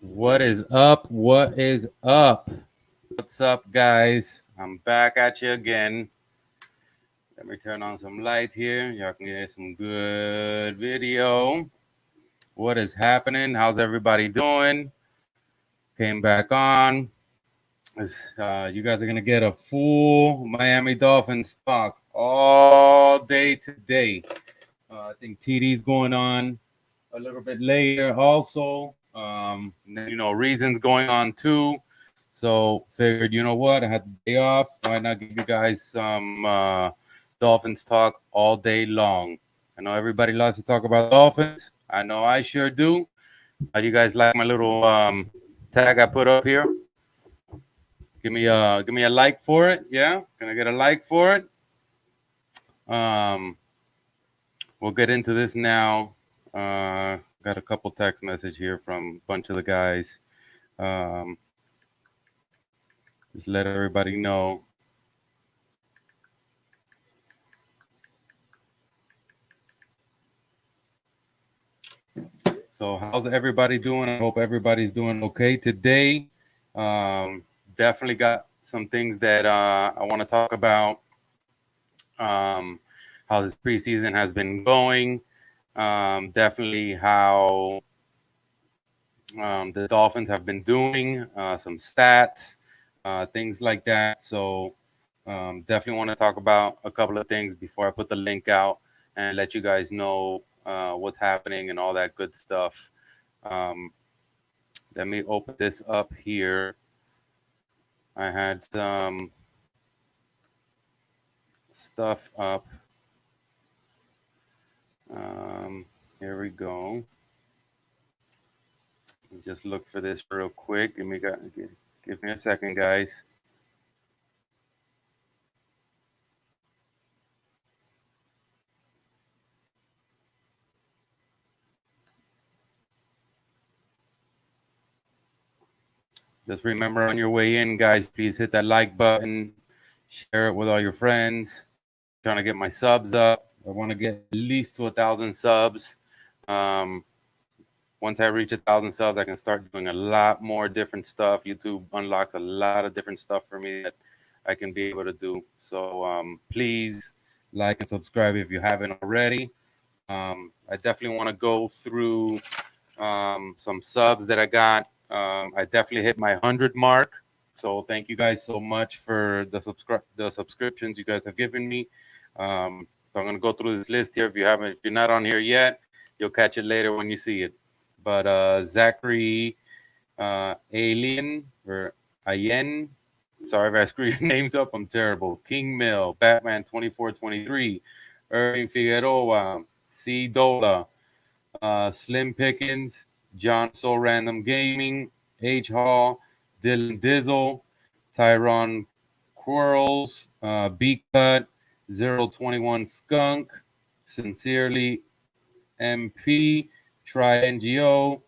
What is up? What is up? What's up, guys? I'm back at you again. Let me turn on some lights here. Y'all can get some good video. What is happening? How's everybody doing? Came back on. You guys are going to get a full Miami Dolphins talk all day today. I think TD's going on a little bit later also. Reasons going on too. So figured, you know what? I had the day off. Why not give you guys some Dolphins talk all day long? I know everybody loves to talk about Dolphins. I know I sure do. Do you guys like my little tag I put up here? Give me a like for it. Yeah, can I get a like for it? Um, we'll get into this now. Got a couple text message here from a bunch of the guys. Um, just let everybody know. So how's everybody doing? I hope everybody's doing okay today. Definitely got some things that I want to talk about. How this preseason has been going. Definitely how the Dolphins have been doing, some stats, things like that. So definitely want to talk about a couple of things before I put the link out and let you guys know what's happening and all that good stuff. Let me open this up here. I had some stuff up. Here we go. Just look for this real quick. Give me a second, guys. Just remember on your way in, guys, please hit that like button, share it with all your friends. I'm trying to get my subs up. I want to get at least to 1,000 subs. Once I reach 1,000 subs, I can start doing a lot more different stuff. YouTube unlocks a lot of different stuff for me that I can be able to do. So please like and subscribe if you haven't already. I definitely want to go through some subs that I got. I definitely hit my 100 mark. So thank you guys so much for the subscriptions you guys have given me. So I'm gonna go through this list here. If you're not on here yet, you'll catch it later when you see it. But Zachary Alien or Ayen, sorry if I screw your names up. I'm terrible. King Mill, Batman 2423, Irving Figueroa, C Dola, Slim Pickens, John So Random Gaming, H Hall, Dylan Dizzle, Tyron Quarles, B Cut, 021 Skunk, Sincerely MP, Try NGO,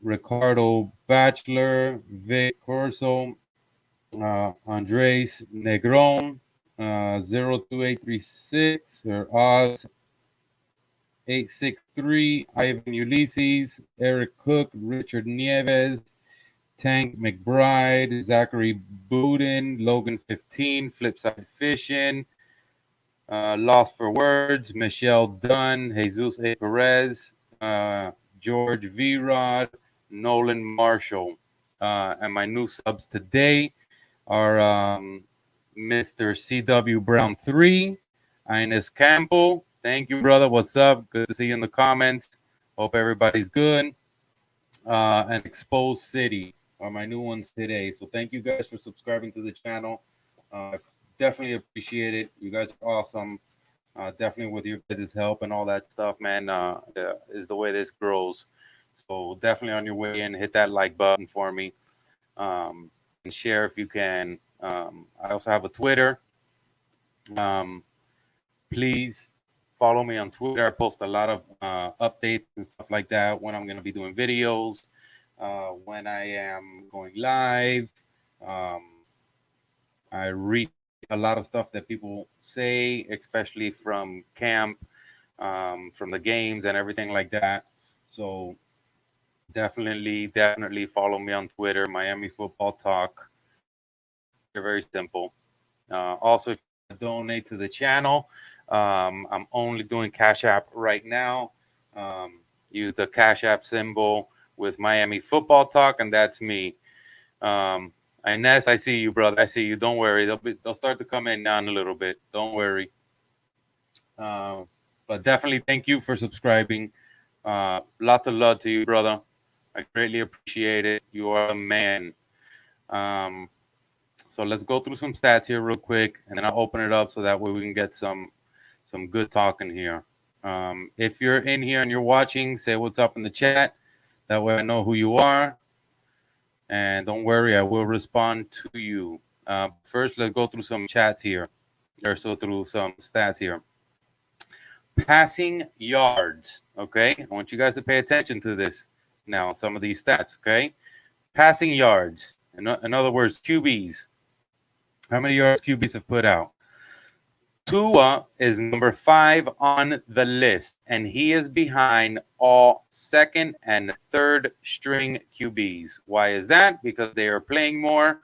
Ricardo Bachelor, Vic Corso, Andres Negron, 02836, or Oz 863, Ivan Ulysses, Eric Cook, Richard Nieves, Tank McBride, Zachary Boudin, Logan 15, Flipside Fishing, Lost for Words, Michelle Dunn, Jesus A. Perez, George V. Rod, Nolan Marshall. And my new subs today are Mr. C.W. Brown 3, Ines Campbell. Thank you, brother. What's up? Good to see you in the comments. Hope everybody's good. And Exposed City are my new ones today. So thank you guys for subscribing to the channel. Definitely appreciate it. You guys are awesome. Definitely with your guys' help and all that stuff, man, is the way this grows. So definitely on your way in, hit that like button for me. And share if you can. I also have a Twitter. Please follow me on Twitter. I post a lot of updates and stuff like that when I'm going to be doing videos, when I am going live. I read a lot of stuff that people say, especially from camp, from the games and everything like that. So definitely follow me on Twitter, Miami Football Talk. Very, very simple. Also, if you want to donate to the channel, I'm only doing Cash App right now. Um, use the Cash App symbol with Miami Football Talk, and that's me. Um, Inez, I see you, brother. I see you. Don't worry. They'll start to come in now in a little bit. Don't worry. Uh, but definitely thank you for subscribing. Lots of love to you, brother. I greatly appreciate it. You are a man. Um, so let's go through some stats here real quick, and then I'll open it up so that way we can get some good talking here. If you're in here and you're watching, say what's up in the chat. That way I know who you are. And don't worry, I will respond to you. First, let's go through some chats here, or so through some stats here. Passing yards, okay? I want you guys to pay attention to this now, some of these stats, okay? Passing yards, in other words, QBs. How many yards QBs have put out? Tua is number 5 on the list, and he is behind all second and third string QBs. Why is that? Because they are playing more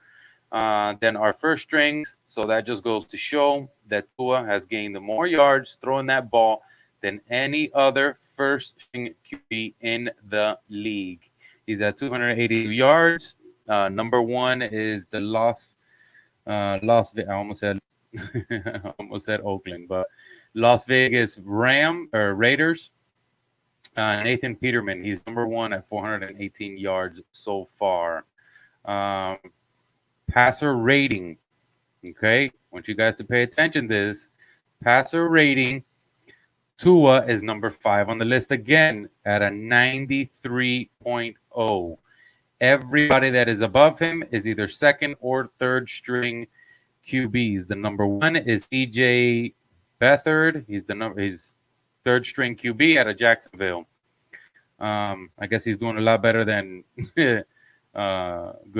than our first strings. So that just goes to show that Tua has gained more yards throwing that ball than any other first string QB in the league. He's at 280 yards. Number 1 is the I almost said Oakland, but Las Vegas Raiders. Nathan Peterman, he's number 1 at 418 yards so far. Passer rating. Okay, I want you guys to pay attention to this. Passer rating. Tua is number 5 on the list again at a 93.0. Everybody that is above him is either second or third string QBs. The number 1 is CJ Beathard. He's third string QB out of Jacksonville. I guess he's doing a lot better than good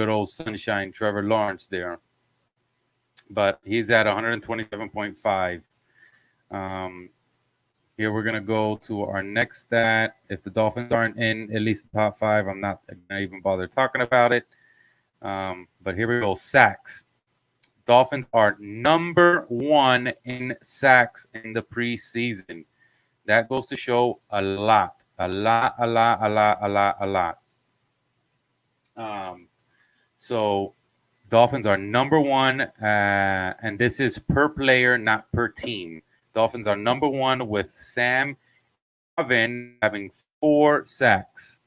old Sunshine Trevor Lawrence there. But he's at 127.5. Here we're going to go to our next stat. If the Dolphins aren't in at least the top 5, I'm not going to even bother talking about it. But here we go. Sacks. Dolphins are number 1 in sacks in the preseason. That goes to show a lot. So Dolphins are number 1, and this is per player, not per team. Dolphins are number 1 with Sam Gavin having 4 sacks.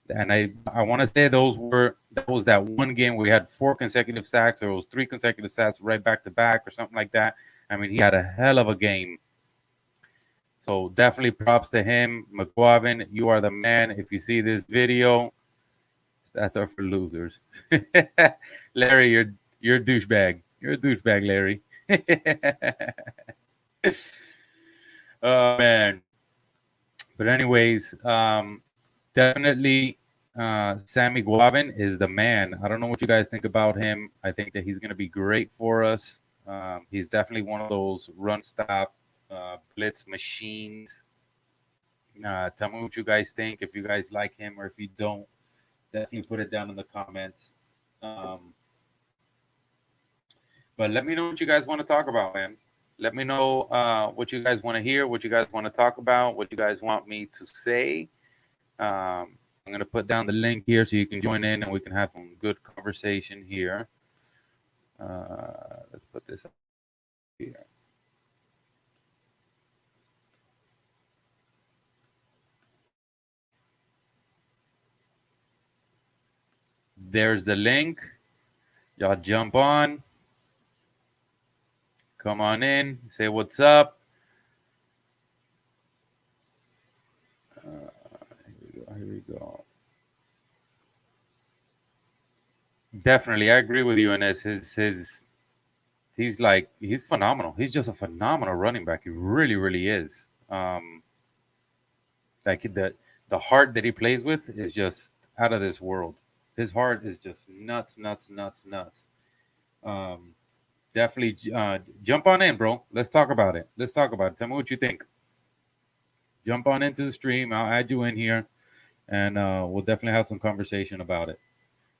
And I want to say that was that one game where we had 4 consecutive sacks, or it was 3 consecutive sacks right back to back or something like that. I mean, he had a hell of a game. So definitely props to him. McGuavin, you are the man. If you see this video, stats are for losers. Larry, you're a douchebag. You're a douchebag, Larry. Oh, man. But anyways, definitely Sammy Guavin is the man. I don't know what you guys think about him. I think that he's going to be great for us. He's definitely one of those run-stop blitz machines. Tell me what you guys think. If you guys like him or if you don't, definitely put it down in the comments. But let me know what you guys want to talk about, man. Let me know what you guys want to hear, what you guys want to talk about, what you guys want me to say. I'm going to put down the link here so you can join in and we can have some good conversation here. Let's put this up here. There's the link. Y'all jump on. Come on in. Say what's up. Here we go. Definitely, I agree with you, Ines. He's phenomenal. He's just a phenomenal running back. He really, really is. Like the heart that he plays with is just out of this world. His heart is just nuts. Definitely jump on in, bro. Let's talk about it. Tell me what you think. Jump on into the stream. I'll add you in here, and we'll definitely have some conversation about it.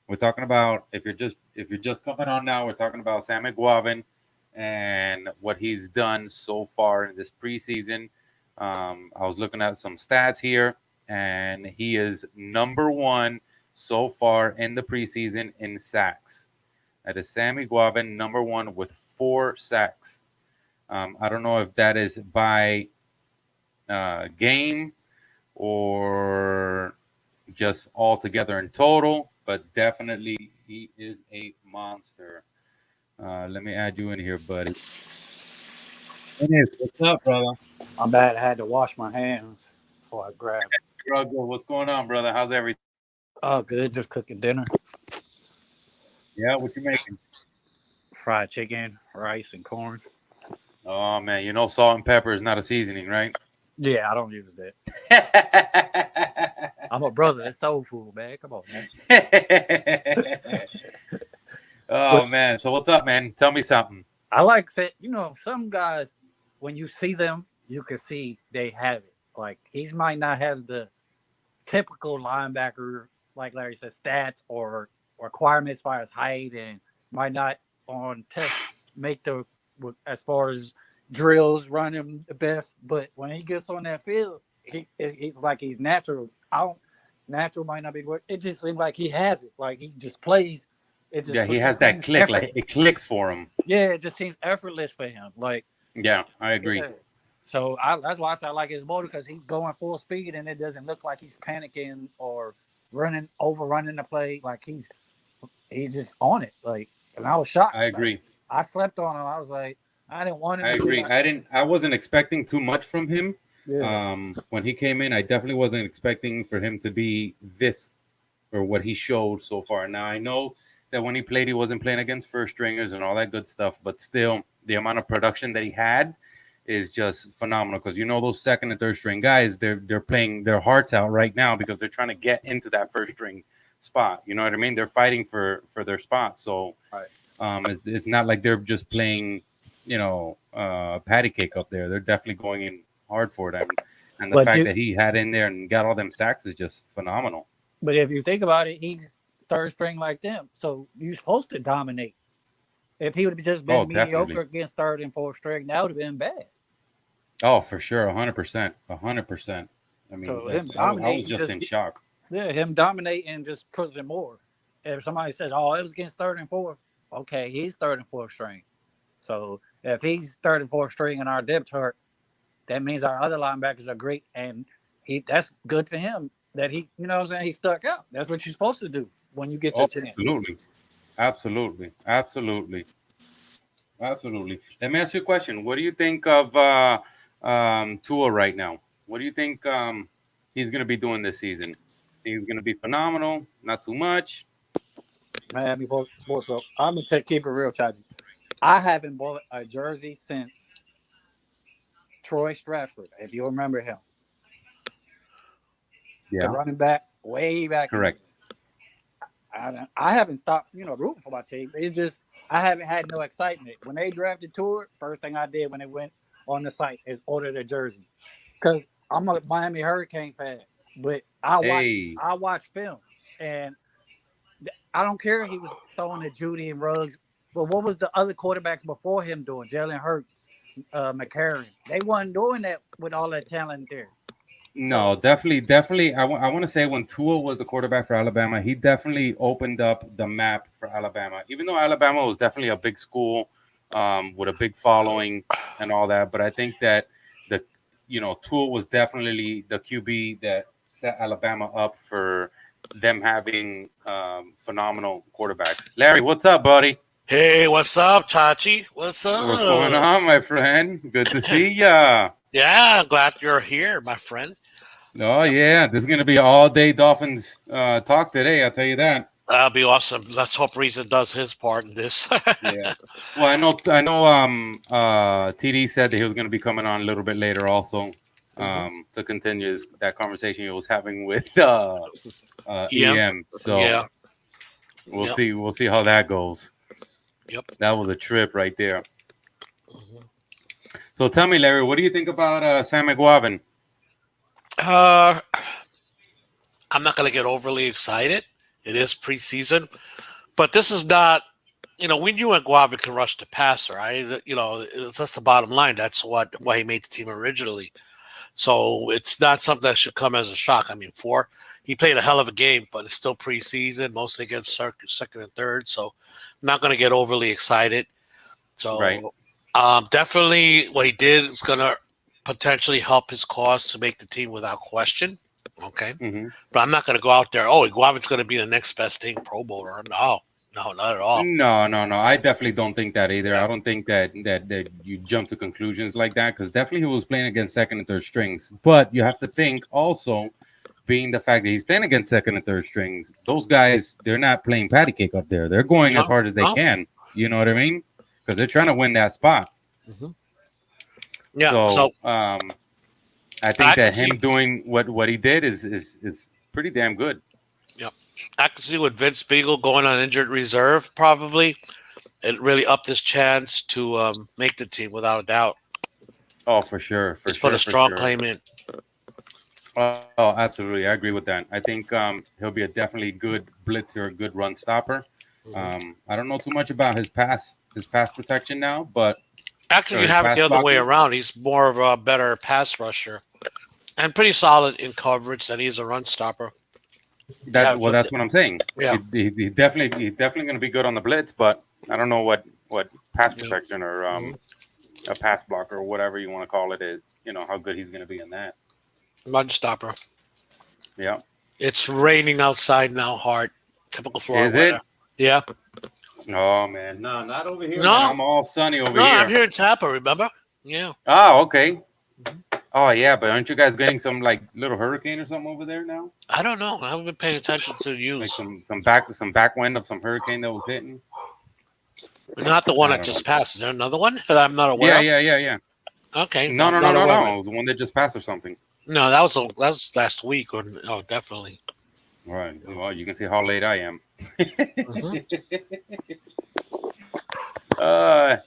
We're talking about if you're just coming on now, we're talking about Sam McGuavin and what he's done so far in this preseason. I was looking at some stats here, and he is number one so far in the preseason in sacks. That is Sammy Guavin, number one with 4 sacks. I don't know if that is by game or just all together in total, but definitely he is a monster. Let me add you in here, buddy. Dennis, what's up, brother? I'm bad. I had to wash my hands before I grabbed. Struggle. What's going on, brother? How's everything? Oh, good. Just cooking dinner. Yeah, what you making? Fried chicken, rice, and corn. Oh man, you know salt and pepper is not a seasoning, right? Yeah, I don't use that. I'm a brother. It's soul food, man. Come on, man. Oh But man, so what's up, man? Tell me something. I like say, some guys, when you see them, you can see they have it. Like he might not have the typical linebacker, like Larry said, stats or requirements as far as height, and might not on test make the as far as drills run him the best. But when he gets on that field, he's like he's natural. I don't natural might not be the word. It just seems like he has it. Like he just plays. Yeah, he It has that seems click, effort. like it clicks for him. Yeah, it just seems effortless for him. Like Yeah, I agree. yeah. So that's why I say I like his motor because he's going full speed and it doesn't look like he's panicking or overrunning the play. Like he's just on it. Like, and I was shocked. I agree. I slept on him. I was like, I didn't want him I to agree. I wasn't expecting too much from him. Yeah. When he came in, I definitely wasn't expecting for him to be this or what he showed so far. Now I know that when he played, he wasn't playing against first stringers and all that good stuff, but still, the amount of production that he had is just phenomenal. Because you know those second and third string guys, they're playing their hearts out right now because they're trying to get into that first string spot. You know what I mean? They're fighting for their spot. So Right. it's not like they're just playing, patty cake up there. They're definitely going in hard for it. And the But fact you that he had in there and got all them sacks is just phenomenal. but if you think about it, he's third string like them. So you're supposed to dominate. If he would have just Oh, been definitely. mediocre against third and fourth string, that would have been bad. Oh, for sure, 100%, 100%. I mean, So him I was dominating just just in shock. yeah, him dominating just puts it more. If somebody says, "Oh, it was against third and fourth," okay, he's third and fourth string. So if he's third and fourth string in our depth chart, that means our other linebackers are great, and that's good for him. That you know what I'm saying, he stuck out. That's what you're supposed to do when you get Oh, your chance. absolutely, absolutely, absolutely, absolutely. Let me ask you a question. What do you think of Tua right now? What do you think he's going to be doing this season? He's going to be phenomenal. Not too much. Miami Sports. So I'm gonna keep it real, Chad. I haven't bought a jersey since Troy Stratford. If you remember him, the Yeah, running back way back in the day. correct. I haven't stopped, rooting for my team. It just I haven't had no excitement. When they drafted Tour, first thing I did when it went on the site is order the jersey because I'm a Miami Hurricane fan. But Hey, I watch film, and I don't care if he was throwing to Judy and Ruggs. But what was the other quarterbacks before him doing? Jalen Hurts, McCarron. They wasn't doing that with all that talent there. no, So definitely, definitely. I want to say when Tua was the quarterback for Alabama, he definitely opened up the map for Alabama. Even though Alabama was definitely a big school with a big following and all that, but I think that the Tua was definitely the QB that set Alabama up for them having phenomenal quarterbacks. Larry, what's up, buddy? Hey, what's up, Chachi? What's What's going up? on, my friend? Good to see ya. Yeah, glad you're here, my friend. Oh yeah, this is gonna be all day Dolphins talk today. I'll tell you that. That'll be awesome. Let's hope Reason does his part in this. Yeah. Well, I know. TD said that he was gonna be coming on a little bit later, also, Mhm. to continue that conversation he was having with Yeah, EM. So yeah, we'll yep, see. We'll see how that goes. yep. That was a trip right there. Mhm. So tell me, Larry, what do you think about Sam McGuavin? Uh, I'm not going to get overly excited. It is preseason, but this is not. We knew Guava can rush the passer. That's the bottom line. That's why he made the team originally. So it's not something that should come as a shock. I mean, he played a hell of a game, but it's still preseason, mostly against second and third. So I'm not going to get overly excited. So Right. definitely what he did is going to potentially help his cause to make the team without question. Okay. Mm-hmm. But I'm not going to go out there, Iguava's going to be the next best thing, Pro Bowler. No, not at all. No. I definitely don't think that either. Yeah. I don't think that you jump to conclusions like that, because definitely he was playing against second and third strings. But you have to think also, being the fact that he's playing against second and third strings, those guys, they're not playing patty cake up there. They're going as hard as they can. You know what I mean? Because they're trying to win that spot. Mm-hmm. Yeah. So I think that him doing what he did is pretty damn good. Yeah. I can see with Vince Beagle going on injured reserve, probably it really upped his chance to make the team without a doubt. Oh, for sure. He's put a strong claim in. Oh, absolutely. I agree with that. I think he'll be a definitely good blitzer, a good run stopper. Mm-hmm. I don't know too much about his pass protection now, but actually, you have it the other way around. He's more of a better pass rusher and pretty solid in coverage than he's a run stopper. That's what I'm saying. Yeah, he's definitely going to be good on the blitz, but I don't know what pass protection or a pass blocker or whatever you want to call it is. How good he's going to be in that. Run stopper. Yeah. It's raining outside now hard. Typical Florida Is weather. it? Yeah. Oh, man. No, not over here. No. Man. I'm all sunny over here. No, I'm here in Tampa, remember? Yeah. Oh, okay. Oh, yeah, but aren't you guys getting some, little hurricane or something over there now? I don't know. I haven't been paying attention to the news. Like some backwind of some hurricane that was hitting? Not the one that just passed. Is there another one that I'm not aware of? Yeah. Okay. No. The one that just passed or something. No, that was last week. Definitely. All right. Well, you can see how late I am.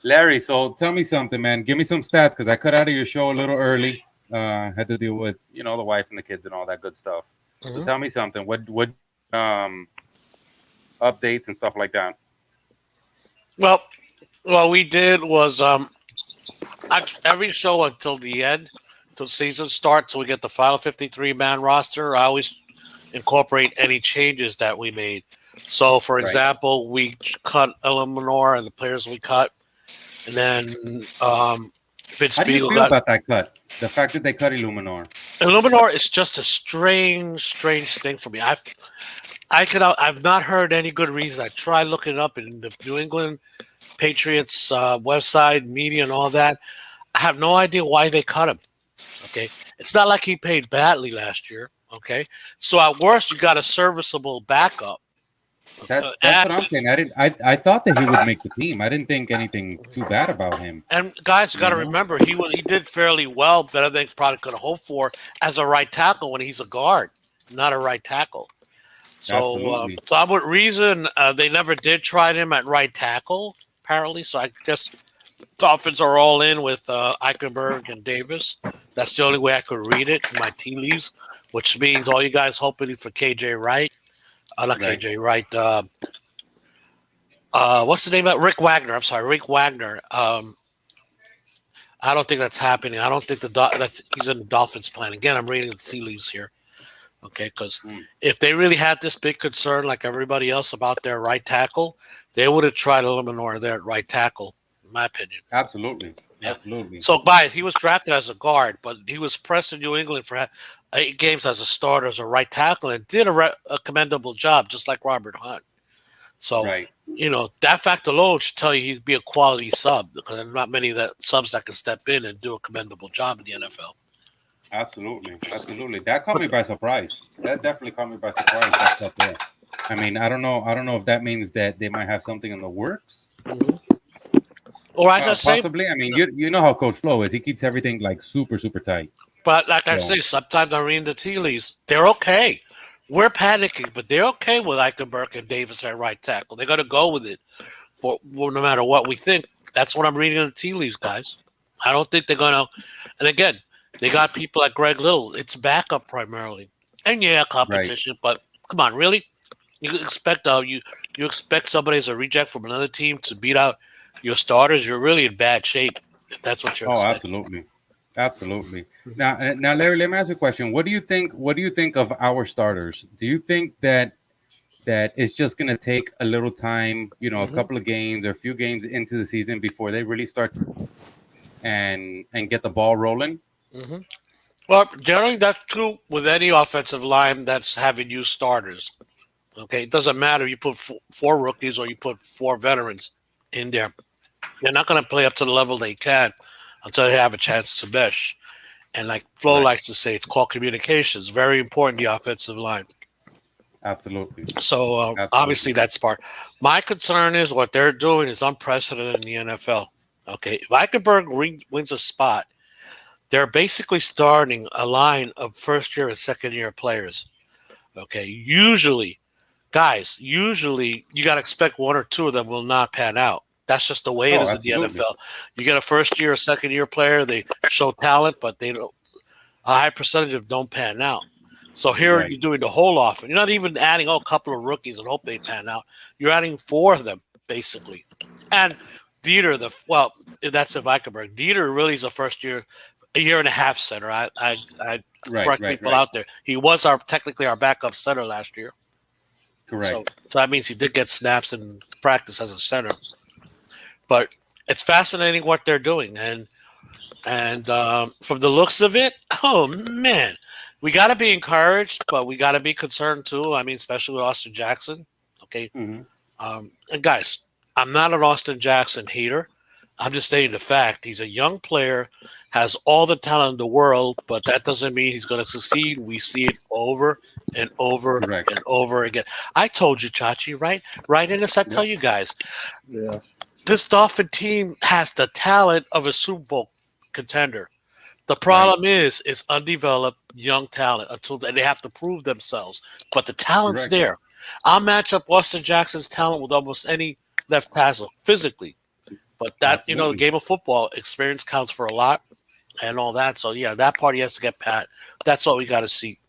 Larry, so tell me something, man. Give me some stats, because I cut out of your show a little early. Had to deal with, the wife and the kids and all that good stuff. So tell me something. What updates and stuff like that? Well, what we did was every show until the end, till season starts, so we get the final 53-man roster. I always incorporate any changes that we made. So, for example, we cut Illuminor and the players we cut, and then Vince Beagle. How do you feel about that cut? The fact that they cut Illuminor. Illuminor is just a strange thing for me. I've not heard any good reasons. I tried looking it up in the New England Patriots website, media, and all that. I have no idea why they cut him. Okay, it's not like he played badly last year. Okay, so at worst you got a serviceable backup. That's what I'm saying. I thought that he would make the team. I didn't think anything too bad about him. And guys, you got to remember he did fairly well, better than probably could hope for as a right tackle when he's a guard, not a right tackle. So, so I would reason they never did try him at right tackle apparently. So I guess Dolphins are all in with Eichenberg and Davis. That's the only way I could read it in my tea leaves, which means all you guys hoping for KJ Wright. Not KJ Wright. What's the name of Rick Wagner? I'm sorry, Rick Wagner. I don't think that's happening. I don't think he's in the Dolphins plan. Again, I'm reading the tea leaves here. Okay, because if they really had this big concern like everybody else about their right tackle, they would have tried Illuminor there at right tackle, in my opinion. Absolutely. Yeah. Absolutely. So, he was drafted as a guard, but he was pressed in New England for 8 games as a starter, as a right tackle, and did a commendable job, just like Robert Hunt. So, that fact alone should tell you he'd be a quality sub, because there's not many subs that can step in and do a commendable job in the NFL. Absolutely. That caught me by surprise. That definitely caught me by surprise. That's up there. I mean, I don't know if that means that they might have something in the works. Or I just possibly. I mean, you know how Coach Flo is. He keeps everything super tight. But like I say, sometimes I'm reading the tea leaves. They're okay. We're panicking, but they're okay with Eichenberg and Davis at right tackle. They're going to go with it no matter what we think. That's what I'm reading in the tea leaves, guys. I don't think they're going to. And again, they got people like Greg Little. It's backup primarily. And yeah, Right. competition. But come on, really? You expect you expect somebody as a reject from another team to beat out your starters? You're really in bad shape if that's what you're Oh, expecting. absolutely, absolutely. Now, Larry, let me ask you a question. What do you think? What do you think of our starters? Do you think that it's just going to take a little time, a hmm couple of games or a few games into the season before they really start and get the ball rolling? hmm Well, generally that's true with any offensive line that's having new starters. Okay, it doesn't matter. You put four rookies or you put four veterans in there. They're not going to play up to the level they can until they have a chance to mesh. And like Flo Right. likes to say, it's called communications. Very important, the offensive line. Absolutely. So obviously Absolutely. that's part. My concern is what they're doing is unprecedented in the NFL. Okay, if Eichenberg wins a spot, they're basically starting a line of first year and second year players. Okay, usually you got to expect one or two of them will not pan out. That's just the way it Oh, is in the absolutely. NFL. You get a first year or second year player, they show talent, but they don't. A high percentage of don't pan out. So here Right. you're doing the whole offense. You're not even adding a couple of rookies and hope they pan out. You're adding four of them basically. And Dieter, that's if Eichenberg. Dieter really is a first year, a year and a half center. I Right. correct Right. people Right. out there. He was technically our backup center last year. So Correct. so that means he did get snaps in practice as a center. But it's fascinating what they're doing, and from the looks of it, oh man, we got to be encouraged, but we got to be concerned too. I mean, especially with Austin Jackson. Okay, Hmm. and guys, I'm not an Austin Jackson hater. I'm just stating the fact. He's a young player, has all the talent in the world, but that doesn't mean he's going to succeed. We see it over and over Correct. and over again. I told you, Chachi, right? Right in this, I tell Yep. you guys, Yeah. this Dolphin team has the talent of a Super Bowl contender. The Right. problem is, it's undeveloped young talent until they have to prove themselves. But the talent's Correct. there. I'll match up Austin Jackson's talent with almost any left tackle physically. But the Absolutely. game of football experience counts for a lot and all that. So yeah, that party has to get pat. That's all we got to see.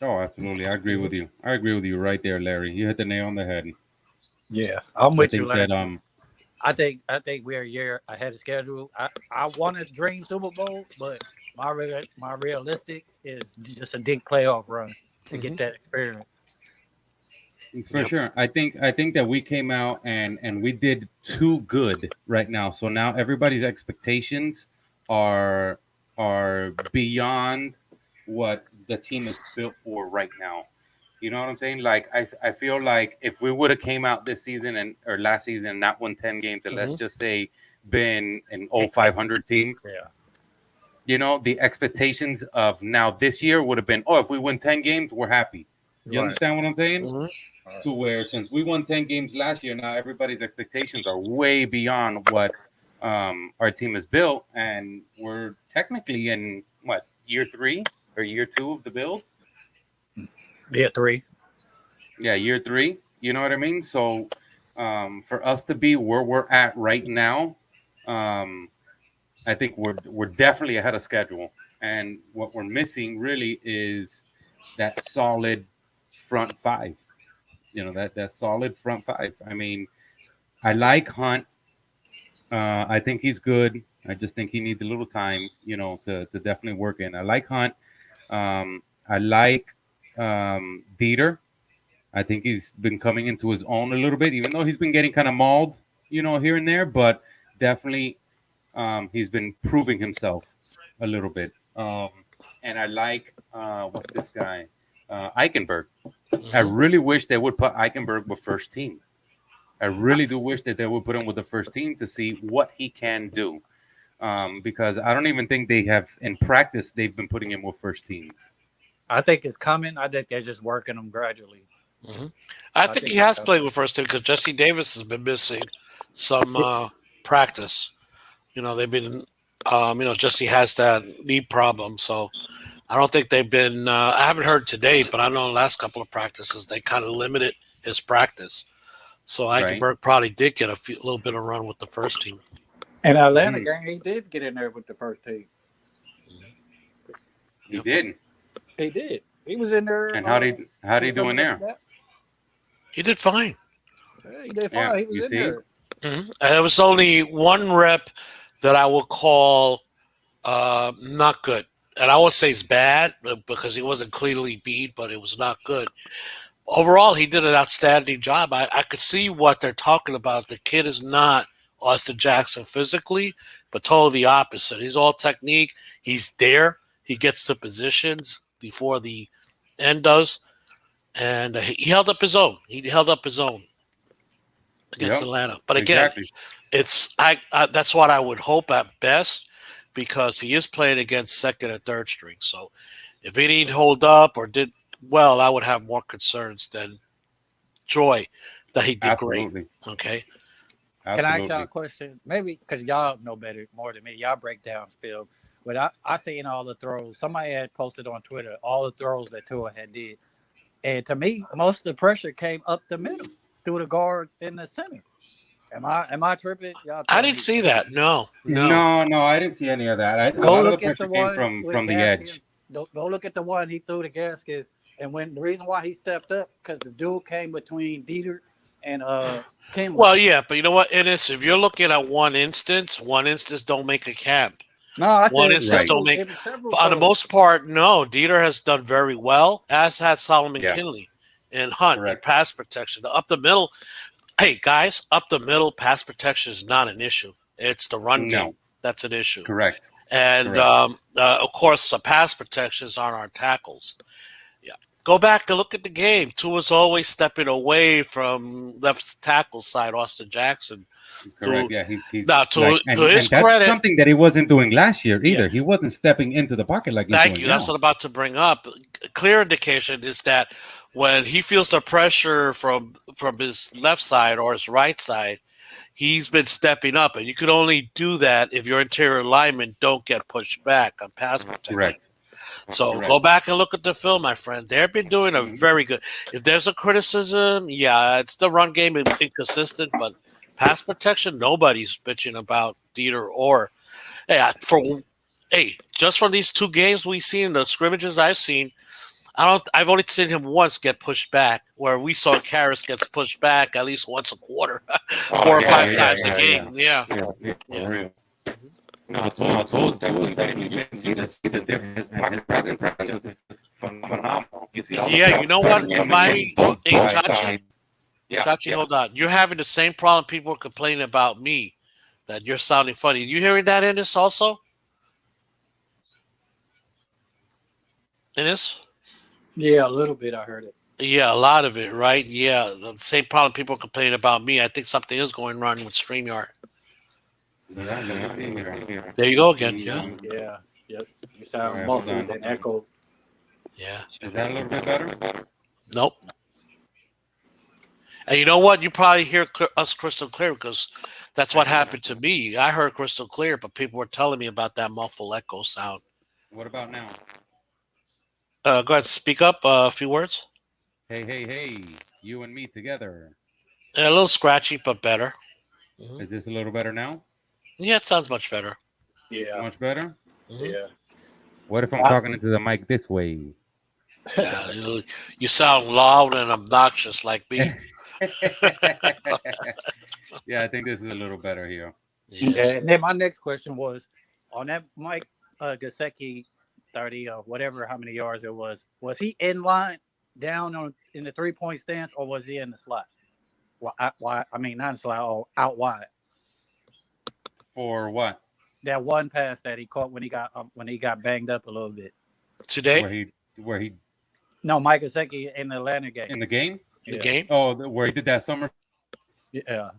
Oh, absolutely. I agree with you. I agree with you right there, Larry. You hit the nail on the head. Yeah. I'm I with you, think Larry. that I think we're a year ahead of schedule. I want to dream Super Bowl, but my realistic is just a big playoff run to get hmm that experience. for Yep. sure. I think that we came out and we did too good right now. So now everybody's expectations are are beyond what the team is built for right now. You know what I'm saying? Like I feel like if we would have came out this season and or last season and not won 10 games and let's hmm just say been an Except, 0500 team, yeah, the expectations of now this year would have been, oh, if we win 10 games, we're happy. You right. understand what I'm saying? hmm Right. To where since we won 10 games last year, now everybody's expectations are way beyond what our team is built. And we're technically in what, year three or year two of the build? Yeah, three. Yeah, year three. You know what I mean? So for us to be where we're at right now, um, I think we're definitely ahead of schedule. And what we're missing really is that solid front five. That solid front five. I mean, I like Hunt. I think he's good. I just think he needs a little time, to definitely work in. I like Hunt. I like Dieter. I think he's been coming into his own a little bit, even though he's been getting kind of mauled, here and there. But definitely, he's been proving himself a little bit. And I like what's this guy, Eichenberg. I hmm really wish they would put Eichenberg with first team. I really do wish that they would put him with the first team to see what he can do. Because I don't even think they have in practice they've been putting him with first team. I think it's coming. I think they're just working them gradually. hmm I I think think he it's has coming. played with first team because Jesse Davis has been missing some practice. They've been, Jesse has that knee problem, so I don't think they've been. I haven't heard today, but I know in the last couple of practices they kind of limited his practice. So Right? Eichenberg probably did get a little bit of run with the first team. And Atlanta Hmm. game, he did get in there with the first team. He Yep. did. He did. He was in there. And how did he do in there? He did fine. Yeah, he did Yeah, fine. He was you in see? there. And there was only one rep that I would call not good. And I would say it's bad because he wasn't cleanly beat, but it was not good. Overall, he did an outstanding job. I could see what they're talking about. The kid is not Austin Jackson physically, but totally the opposite. He's all technique. He's there. He gets to positions before the end does. And he held up his own. He held up his own against Yep, Atlanta. But again, exactly. it's that's what I would hope at best because he is playing against second and third string. So if he didn't hold up or did well, I would have more concerns than joy that he did great. Absolutely. Okay. Can I ask y'all Absolutely. a question? Maybe because y'all know better more than me. Y'all break down film. But I seen all the throws. Somebody had posted on Twitter all the throws that Tua had did. And to me, most of the pressure came up the middle through the guards in the center. Am I tripping? Y'all I tell didn't me. see that. No. No, I didn't see any of that. A Go lot of the look at the pressure came one with from the edge. Gaskins. Go look at the one he threw to Gaskins. And when the reason why he stepped up, because the dude came between Dieter and Kenley. Well, yeah, but you know what, Ennis? If you're looking at one instance don't make a camp. No, I One said instance Right. don't make. it was several On the throws. most part, no. Dieter has done very well, as has Solomon Yeah. Kinley and Hunt in Correct. pass protection. Up the middle, hey guys, up the middle pass protection is not an issue. It's the run No. game that's an issue. Correct. And Correct. of course, the pass protections aren't our tackles. Yeah, go back and look at the game. Tua's always stepping away from left tackle side, Austin Jackson. Correct. Who Yeah, he's now like, to his and that's credit, something that he wasn't doing last year yeah. either. He wasn't stepping into the pocket like he's Thank doing you. That's now. what I'm about to bring up. A clear indication is that when he feels the pressure from his left side or his right side, he's been stepping up, and you could only do that if your interior linemen don't get pushed back on pass protection. Correct. So Correct. go back and look at the film, my friend. They've been doing a Mhm. very good. If there's a criticism, yeah, it's the run game is inconsistent, but pass protection, nobody's bitching about Dieter or just from these two games we've seen, the scrimmages I've seen, I've only seen him once get pushed back, where we saw Karras gets pushed back at least once a quarter, 4 or 5 times a game. Yeah. Yeah, for real. No, I told you that you didn't see the difference. His presence is just phenomenal. You see, all the Yeah, stuff you know what? coming in Miami, both hey, sides. Chachi, Yeah, Chachi, yeah. hold on. You're having the same problem people are complaining about me, that you're sounding funny. You hearing that in this also? In this? Yeah, a little bit. I heard it. Yeah, a lot of it, right? Yeah, the same problem people are complaining about me. I think something is going wrong with StreamYard. There you go again. Yeah. Yeah. Yep. You All sound right, hold muffled on. and echo. Yeah. Is that a little bit better? Nope. And you know what? You probably hear us crystal clear because that's what happened to me. I heard crystal clear, but people were telling me about that muffled echo sound. What about now? Go ahead, speak up a few words. Hey, you and me together. A little scratchy, but better. Is this a little better now? Yeah, it sounds much better. Yeah. Much better? Yeah. What if I'm talking into the mic this way? Yeah, you sound loud and obnoxious like me. Yeah, I think this is a little better here. Yeah. Okay. And then my next question was on that Mike Gesicki 30 or whatever, how many yards it was he in line down in the 3-point stance or was he in the slot? Why? I mean, not in the slot, or out wide. For what? That one pass that he caught when he got banged up a little bit. Today? Where he No, Mike Gesicki in the Atlanta game. in the game? The game? Oh, where he did that summer? Yeah.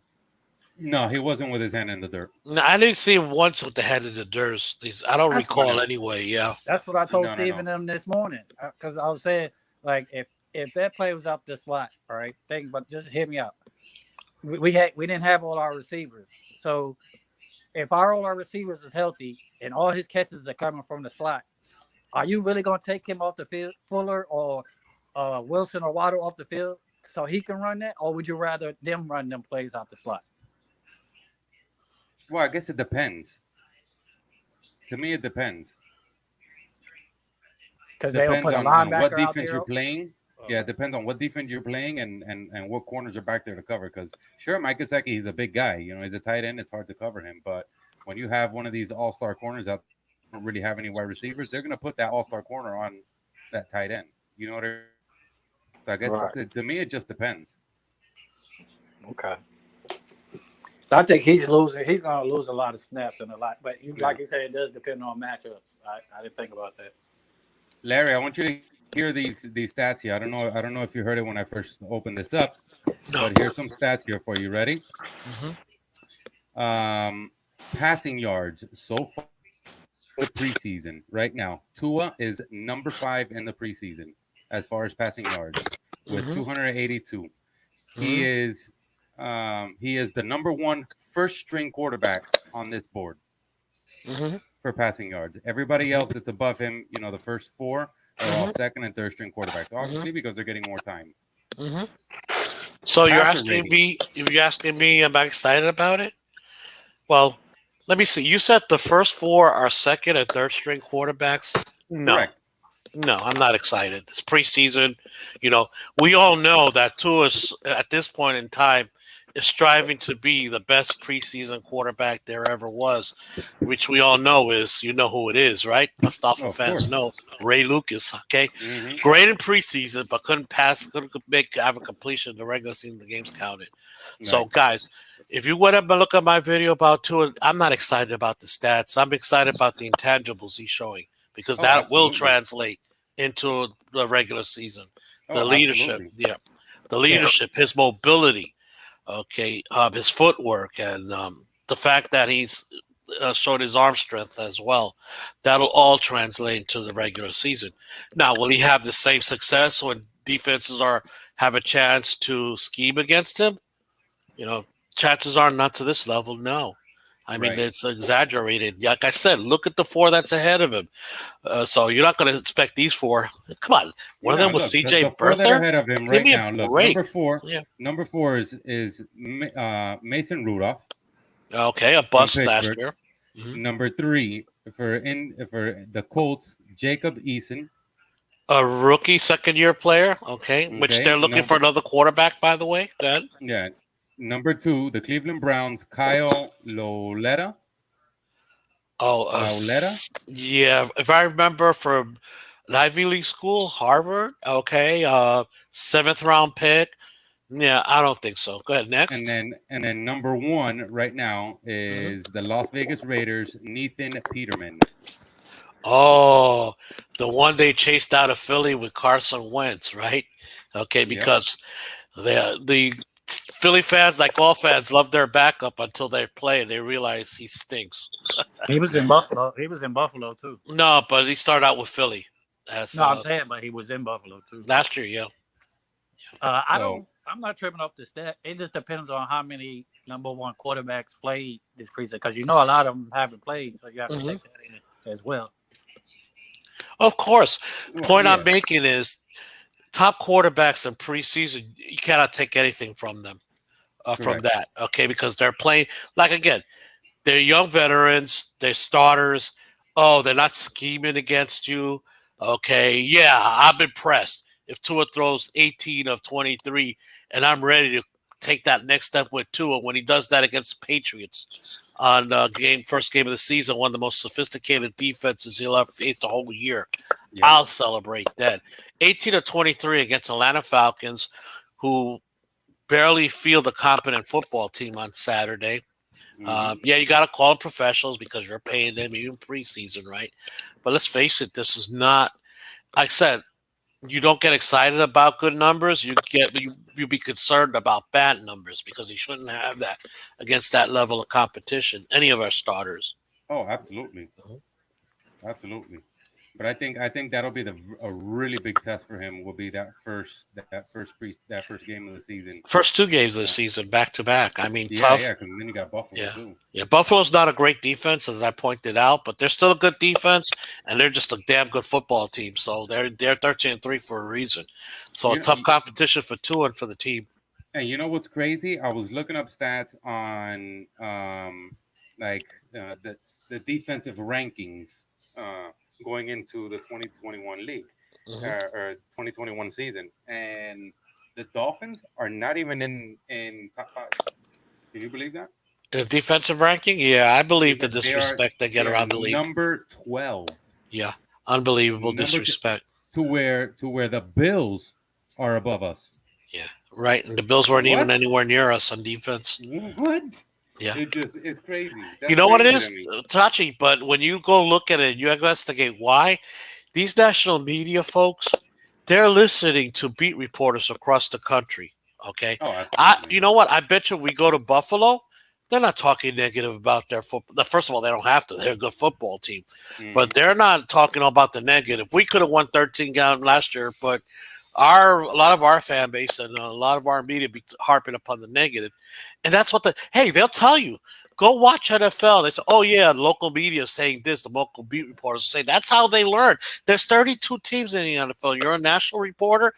No, he wasn't with his hand in the dirt. No, I didn't see him once with the head of the dirt. I don't That's recall fine. anyway. Yeah. That's what I told No. Steve and them this morning. Because I was saying, like, if that play was up the slot, all right, but just hear me out. We didn't have all our receivers. So if all our receivers is healthy and all his catches are coming from the slot, are you really gonna take him off the field, Fuller or Wilson or Waddle off the field so he can run that? Or would you rather them run them plays out the slot? Well, I guess it depends. To me, it depends. Because they'll Depends put a on what linebacker out defense there. you're playing. Yeah, it depends on what defense you're playing and what corners are back there to cover. Because sure, Mike Gesicki, he's a big guy. You know, he's a tight end. It's hard to cover him. But when you have one of these all-star corners out, don't really have any wide receivers, they're going to put that all-star corner on that tight end. You know what I mean? So I guess Right. to me, it just depends. Okay. So I think he's losing. He's going to lose a lot of snaps and a lot. But like you said, it does depend on matchups. I didn't think about that. Larry, I want you to hear these stats here. I don't know if you heard it when I first opened this up, but here's some stats here for you. Ready? Passing yards so far the preseason right now. Tua is number 5 in the preseason as far as passing yards with 282. He is the number 1 first string quarterback on this board for passing yards. Everybody else that's above him, you know, the first 4 are all second and third string quarterbacks, obviously because they're getting more time. So you're Passer asking rating. me? If you're asking me, am I excited about it? Well, let me see. You said the first 4 are second and third string quarterbacks. No, Correct. no, I'm not excited. It's preseason. You know, we all know that Tua is at this point in time is striving to be the best preseason quarterback there ever was, which we all know is, you know who it is, right? Us Dolphin Of fans course. know Ray Lucas. Okay, Mhm. great in preseason, but couldn't have a completion in the regular season. The games counted. So, Right. guys, if you went up and look at my video about Tua, I'm not excited about the stats. I'm excited about the intangibles he's showing because Oh, that will absolutely. translate into the regular season. Oh, The leadership, absolutely. the leadership, his mobility, okay, his footwork, and the fact that he's showed his arm strength as well. That'll all translate into the regular season. Now, will he have the same success when defenses have a chance to scheme against him? You know, chances are not to this level. No. I mean, Right. it's exaggerated. Like I said, look at the 4 that's ahead of him. So you're not going to expect these 4. Come on, one of Yeah, them was look, C.J. the 4 that are Berther. ahead of him Give right me a now. Look, break. Yeah. number 4 is Mason Rudolph Okay, a from bust last Pittsburgh. year. Mhm. Number 3 for the Colts, Jacob Eason. A rookie second-year player. Okay, which Okay, they're looking for another quarterback, by the way. Good. yeah. Number 2, the Cleveland Browns, Kyle Oh, Lauletta. yeah. If I remember from an Ivy League school, Harvard. Okay, 7th-round pick. Yeah, I don't think so. Go ahead. And Next. then number 1 right now Mhm. is the Las Vegas Raiders, Nathan Peterman. Oh, the one they chased out of Philly with Carson Wentz, right? Okay, Yep. because the Philly fans, like all fans, love their backup until they play and they realize he stinks. He was in Buffalo. He was in Buffalo too. No, but he started out with Philly as No, I'm saying, but he was in Buffalo too. last year. Yeah. So I'm not tripping off the stat. It just depends on how many number 1 quarterbacks played this preseason because you know a lot of them haven't played, so you have to take that in as well. Of course. Point yeah. I'm making is top quarterbacks in preseason, you cannot take anything from them from Correct. that. Okay, because they're playing like again, they're young veterans, they're starters. Oh, they're not scheming against you. Okay, yeah, I'm impressed. If Tua throws 18 of 23, and I'm ready to take that next step with Tua when he does that against the Patriots on first game of the season, one of the most sophisticated defenses he'll ever face the whole year. Yep. I'll celebrate that. 18 of 23 against Atlanta Falcons, who barely field a competent football team on Saturday. Yeah, you got to call them professionals because you're paying them even preseason, right? But let's face it, this is not. Like I said, you don't get excited about good numbers. You be concerned about bad numbers because you shouldn't have that against that level of competition. Any of our starters. Oh, absolutely. Absolutely. But I think that'll be a really big test for him. Will be that first game of the season. First 2 games of the season, back to back. I mean, Yeah, tough. yeah. Because then you got Buffalo Yeah. too. Yeah, Buffalo's not a great defense, as I pointed out, but they're still a good defense, and they're just a damn good football team. So they're 13-3 for a reason. So a You know, tough competition for Tua and for the team. and you know what's crazy? I was looking up stats on like the defensive rankings going into the 2021 league or 2021 season, and the Dolphins are not even in top five. Can you believe that? The defensive ranking, yeah, I believe the They are disrespect they get around the league. number 12. Yeah, unbelievable Number disrespect. to where the Bills are above us. Yeah, right. And the Bills weren't even What? anywhere near us on defense. What? Yeah. It's crazy. That's You know what it crazy is, to me. Tachi? But when you go look at it, you investigate why these national media folks, they're listening to beat reporters across the country. Okay, Oh, absolutely. you know what? I bet you we go to Buffalo, they're not talking negative about their football. First of all, they don't have to. They're a good football team, but they're not talking about the negative. We could have won 13 games last year, but a lot of our fan base and a lot of our media be harping upon the negative, and that's what they'll tell you. Go watch NFL. They say, oh yeah, the local media is saying this. The local beat reporters are saying that's how they learn. There's 32 teams in the NFL. You're a national reporter.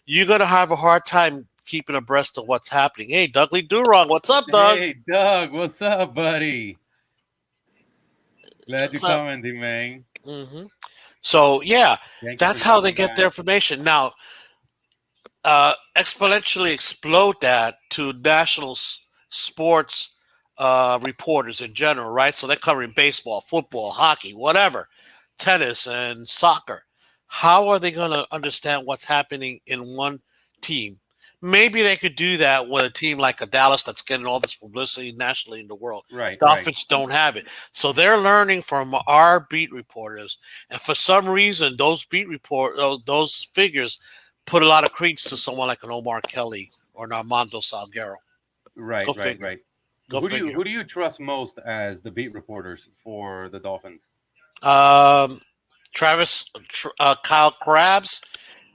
You're gonna have a hard time keeping abreast of what's happening. Hey, Dougley Durong, what's up, Doug? Hey, Doug, what's up, buddy? Glad What's you're up? commenting, man. Mm-hmm. So yeah, Thank you that's for how they stopping get their by. information. Now, exponentially explode that to national sports reporters in general, right? So they're covering baseball, football, hockey, whatever, tennis, and soccer. How are they going to understand what's happening in one team? Maybe they could do that with a team like a Dallas that's getting all this publicity nationally in the world. Right. Dolphins don't have it. So they're learning from our beat reporters. And for some reason, those those figures put a lot of credence to someone like an Omar Kelly or an Armando Salguero. Right. Go Right. figure. Right. Go figure. Who do you trust most as the beat reporters for the Dolphins? Kyle Krabs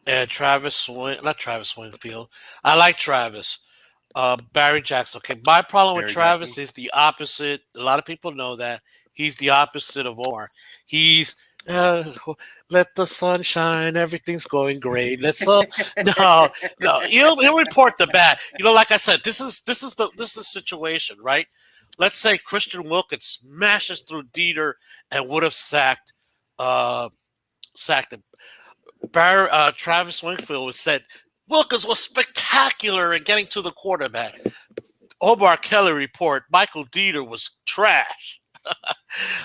and not Travis Winfield. I like Travis. Barry Jackson. Okay, my problem with Barry Travis Jackson? is the opposite. A lot of people know that he's the opposite of Omar. He's let the sun shine. Everything's going great. No. He'll report the bad. Like I said, this is the situation, right? Let's say Christian Wilkins smashes through Dieter and would have sacked him. Travis Winfield was said Wilkins was spectacular in getting to the quarterback. Omar Kelly report Michael Dieter was trash.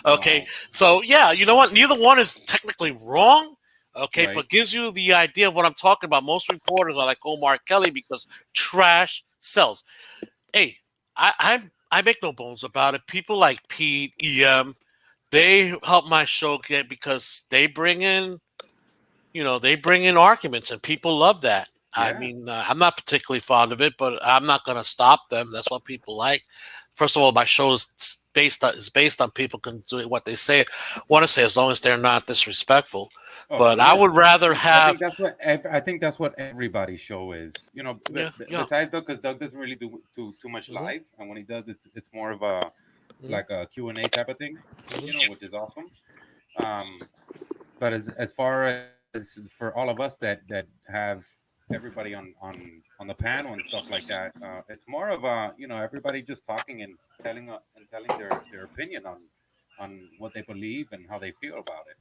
Okay, Wow. so yeah, you know what? Neither one is technically wrong. Okay, Right. but gives you the idea of what I'm talking about. Most reporters are like Omar Kelly because trash sells. Hey, I make no bones about it. People like Pete, EM, they help my show get because they bring in arguments and people love that. I Yeah. mean, I'm not particularly fond of it, but I'm not going to stop them. That's what people like. First of all, my show is based on people can do what they want to say, as long as they're not disrespectful. Of But I course. would rather I think have, that's what everybody's show is. yeah. Besides Doug, because Doug doesn't really do too much Mhm. live, and when he does, it's more of a Mhm. like a Q&A type of thing, Mhm. which is awesome. But as far as for all of us that have everybody on the panel and stuff like that, it's more of a everybody just talking and telling their opinion on what they believe and how they feel about it,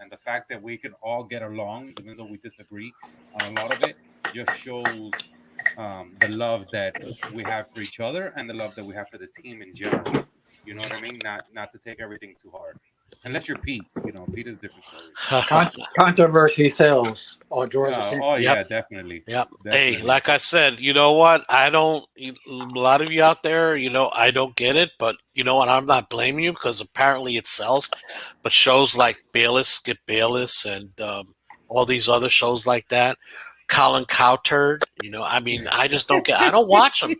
and the fact that we can all get along even though we disagree on a lot of it just shows the love that we have for each other and the love that we have for the team in general. You know what I mean? Not to take everything too hard. Unless you're Pete, Pete is a different story. Controversy sells or draws attention. Oh Yep. yeah, definitely. Yep. Definitely. Hey, like I said, you know what? A lot of you out there, I don't get it, but you know what? I'm not blaming you because apparently it sells. But shows like Skip Bayless, and all these other shows like that, Colin Cowherd, I mean, I just don't get. I don't watch them.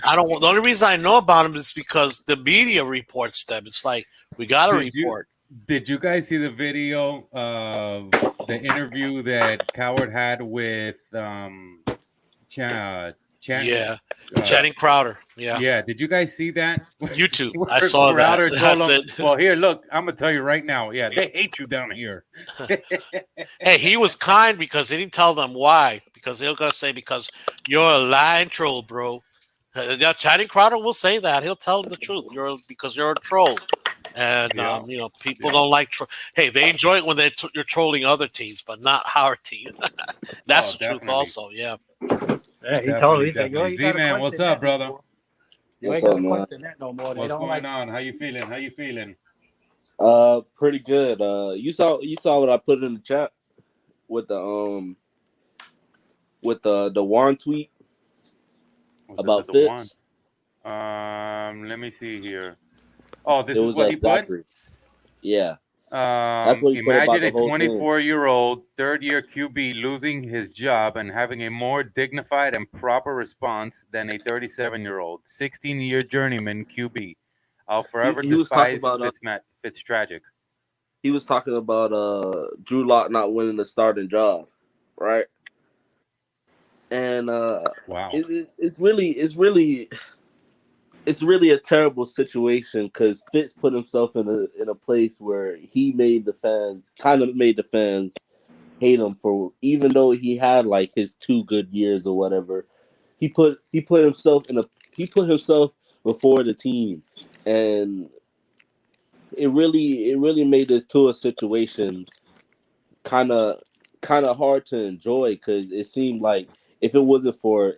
I don't. The only reason I know about them is because the media reports them. It's like we got to report. Did you guys see the video of the interview that Coward had with Channing Crowder. Yeah. Yeah, did you guys see that? YouTube. I saw that. Crowder told him, It. well, here, look, I'm gonna tell you right now. Yeah, they hate you down here. Hey, he was kind because he didn't tell them why. Because he'll go say because you're a lying troll, bro. Channing Crowder will say that. He'll tell them the truth. You're a troll. And Yeah. people Yeah. don't like. Hey, they enjoy it when you're trolling other teams, but not our team. That's Oh, the truth, definitely. also. Yeah. Yeah, he told me, Definitely, he said, "Yo, definitely. you Z got to man, what's question up, that no brother? more. You What's ain't got up, to man? question that no more. They What's don't going like on? How you feeling? How you feeling? Pretty good. You saw what I put in the chat with the Warren tweet Was it about the one? Fitz. Let me see here. Oh, It this is was what he put. Zachary. Yeah, that's what he put about Imagine the a whole thing. 24-year-old third-year QB losing his job and having a more dignified and proper response than a 37-year-old 16-year journeyman QB. I'll He forever he was talking despise about Fitz tragic. Drew Lock not winning the starting job, right? And Wow. it's really a terrible situation because Fitz put himself in a place where he made the fans hate him for, even though he had like his 2 good years or whatever. He put himself before the team, and it really made this Tua situation kind of hard to enjoy because it seemed like if it wasn't for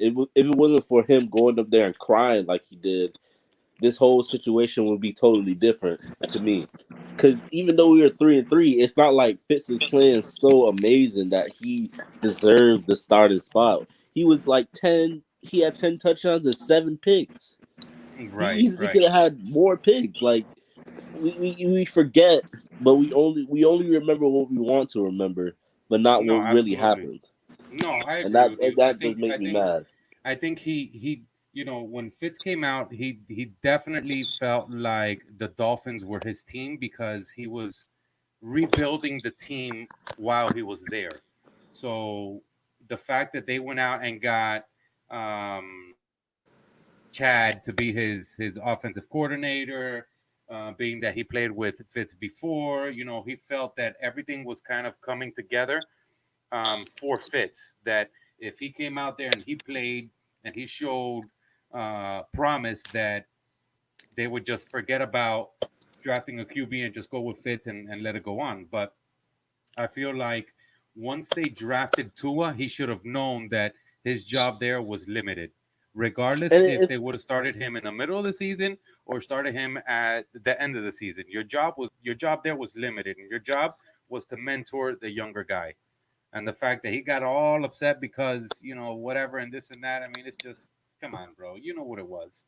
him going up there and crying like he did, this whole situation would be totally different to me. Because even though we were 3-3, it's not like Fitz was playing so amazing that he deserved the starting spot. He was like 10. He had 10 touchdowns and 7 picks. He Right, easily right. could have had more picks. Like we forget, but we only remember what we want to remember, but not No, what really absolutely. happened. No, I And agree that with and you. that does make me mad. I think he when Fitz came out, he definitely felt like the Dolphins were his team because he was rebuilding the team while he was there. So the fact that they went out and got Chad to be his offensive coordinator, being that he played with Fitz before, he felt that everything was kind of coming together for Fitz. That if he came out there and he played and he showed promise, that they would just forget about drafting a QB and just go with Fitz and let it go on. But I feel like once they drafted Tua, he should have known that his job there was limited. Regardless And if it's they would have started him in the middle of the season or started him at the end of the season, your job there was limited, and your job was to mentor the younger guy. And the fact that he got all upset because whatever and this and that, I mean, it's just come on, bro. You know what it was.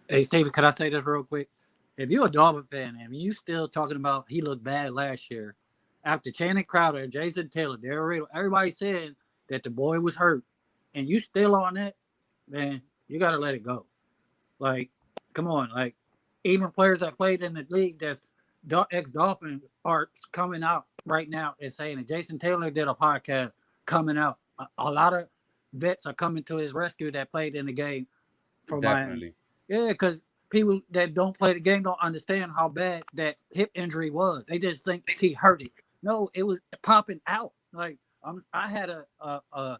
Hey, Steven, can I say this real quick? If you're a Dolphin fan and you still talking about he looked bad last year, after Channing Crowder and Jason Taylor, everybody said that the boy was hurt, and you still on that, man, you got to let it go. Like, come on. Like, even players that played in the league that's ex-Dolphin are coming out right now and saying that Jason Taylor did a podcast coming out. A lot of vets are coming to his rescue that played in the game for Miami. Definitely. Yeah, because people that don't play the game don't understand how bad that hip injury was. They just think he hurt it. No, it was popping out. Like I had the